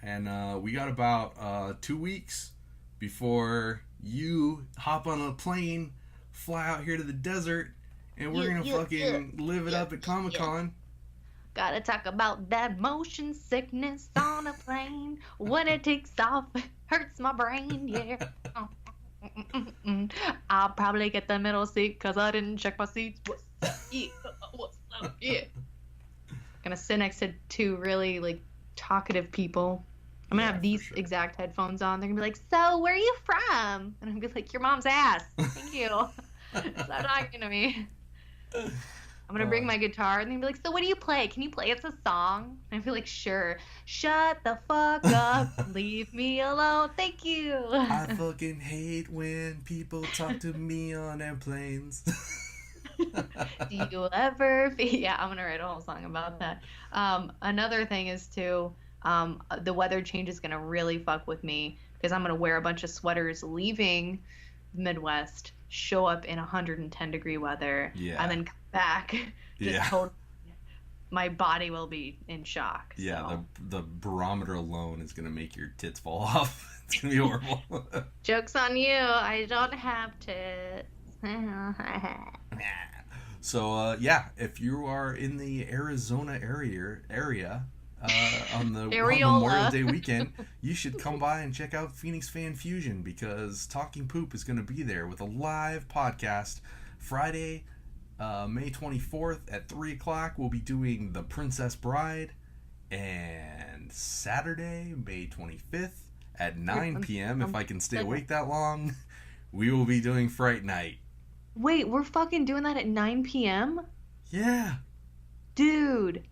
And we got about 2 weeks before you hop on a plane, fly out here to the desert, and we're gonna fucking live it up at Comic-Con. Gotta talk about that motion sickness on a plane. When it takes off, it hurts my brain, yeah. I'll probably get the middle seat because I didn't check my seats. What's up? Yeah. What's up? Yeah. Gonna sit next to two really, like, talkative people. I'm gonna have these exact headphones on. They're gonna be like, so, where are you from? And I'm gonna be like, your mom's ass. Thank you. Stop talking to me. I'm gonna bring my guitar, and they're gonna be like, so what do you play? Can you play us a song? And I'd be like, sure. Shut the fuck up. Leave me alone. Thank you. I fucking hate when people talk to me on airplanes. Do you ever... Yeah, I'm gonna write a whole song about that. Another thing is, too, the weather change is gonna really fuck with me, because I'm gonna wear a bunch of sweaters leaving the Midwest, show up in 110-degree weather, and then come back. My body will be in shock. Yeah, so. the barometer alone is gonna make your tits fall off. It's gonna be horrible. Joke's on you. I don't have tits. So if you are in the Arizona area on the Memorial Day weekend, you should come by and check out Phoenix Fan Fusion, because Talking Poop is going to be there with a live podcast. Friday, May 24th at 3 o'clock, we'll be doing The Princess Bride, and Saturday, May 25th at 9 p.m., if I can stay awake that long, we will be doing Fright Night. Wait, we're fucking doing that at 9 p.m.? Yeah. Dude.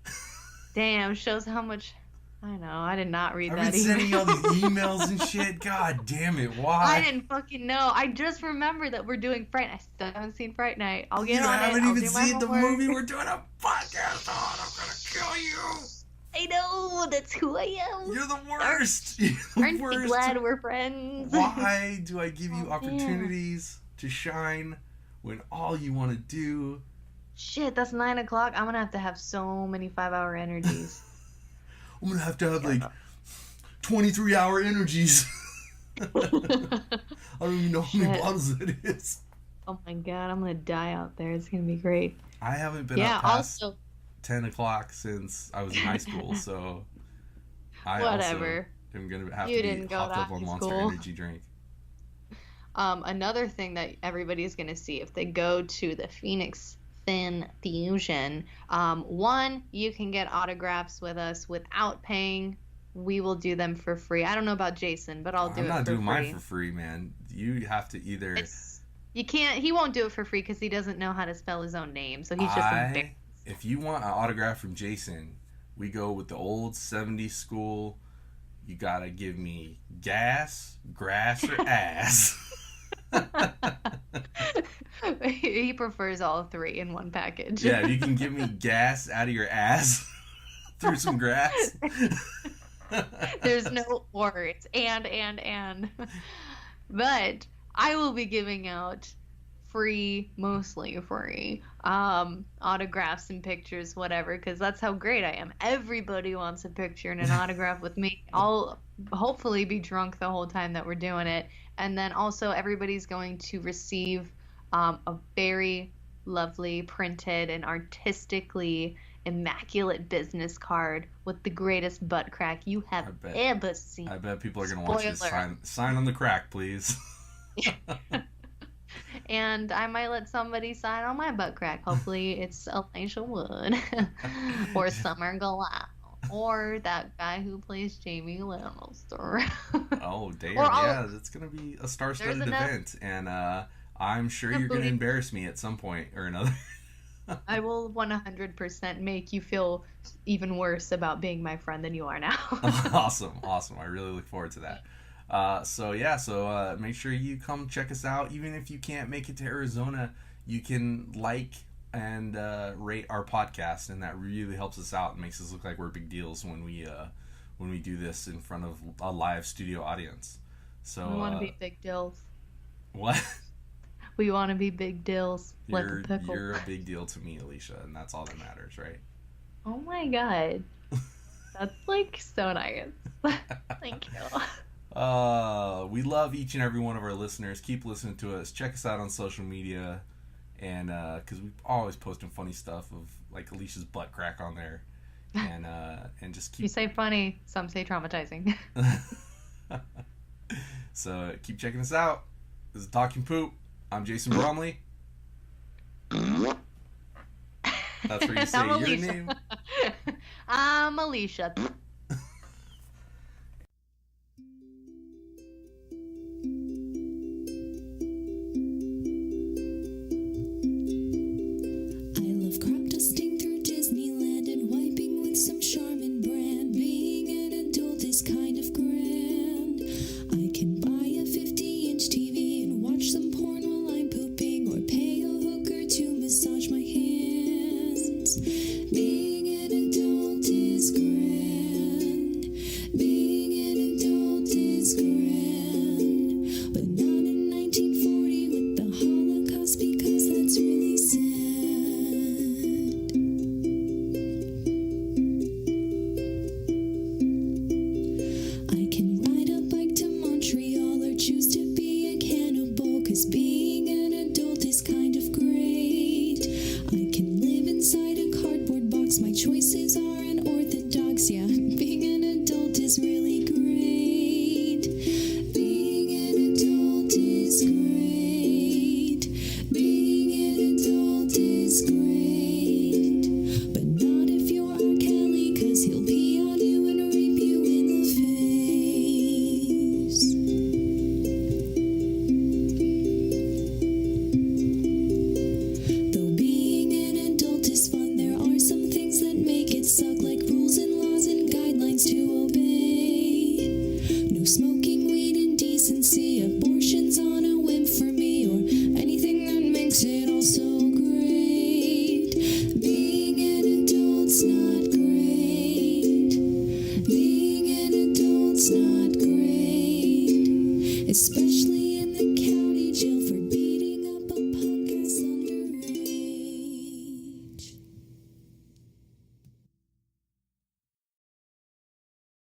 Damn, shows how much... I know, I did not read that email. I've been sending you all these emails and shit. God damn it, why? I didn't fucking know. I just remembered that we're doing Fright Night. I still haven't seen Fright Night. I'll get on it. You haven't even seen the movie we're doing a podcast on. I'm gonna kill you. I know, that's who I am. You're the worst. Aren't you glad we're friends? Why do I give you opportunities to shine when all you want to do... Shit, that's 9 o'clock. I'm gonna have so many 5-hour energies. I'm gonna have like 23-hour energies. I don't even know how many bottles that is. Oh my god, I'm gonna die out there. It's gonna be great. I haven't been up past 10 o'clock since I was in high school, so... I Whatever. also am gonna have You to didn't be go hopped to up on high Monster school. Energy drink. Another thing that everybody's gonna see if they go to the Phoenix Fin Fusion, one, you can get autographs with us without paying. We will do them for free. I don't know about Jason, but I'll do I'm it not for doing mine free. for free, man. You have to either. You can't. He won't do it for free because he doesn't know how to spell his own name, so he's just embarrassed. If you want an autograph from Jason, we go with the old 70s school. You gotta give me gas, grass, or ass. He prefers all three in one package. Yeah, you can give me gas out of your ass through some grass. There's no words. And. But I will be giving out free, mostly free, autographs and pictures, whatever, because that's how great I am. Everybody wants a picture and an autograph with me. I'll hopefully be drunk the whole time that we're doing it. And then also everybody's going to receive a very lovely printed and artistically immaculate business card with the greatest butt crack you have ever seen. I bet people are going to want you to sign on the crack, please. And I might let somebody sign on my butt crack. Hopefully it's Alicia Wood or Summer Glau or that guy who plays Jamie Lannister. Oh, damn. Yeah, it's going to be a star-studded event. And I'm sure you're going to embarrass me at some point or another. I will 100% make you feel even worse about being my friend than you are now. Awesome. I really look forward to that. So make sure you come check us out. Even if you can't make it to Arizona, you can like and rate our podcast, and that really helps us out and makes us look like we're big deals when we do this in front of a live studio audience. So we want to be big deals. What? We want to be big deals. Like a pickle. You're a big deal to me, Alicia, and that's all that matters, right? Oh my god. That's like so nice. Thank you. We love each and every one of our listeners. Keep listening to us. Check us out on social media, and because we always posting funny stuff of like Alicia's butt crack on there, and just keep. You say funny, some say traumatizing. So keep checking us out. This is Talking Poop. I'm Jason Bromley. That's where you say your name. I'm Alicia. It's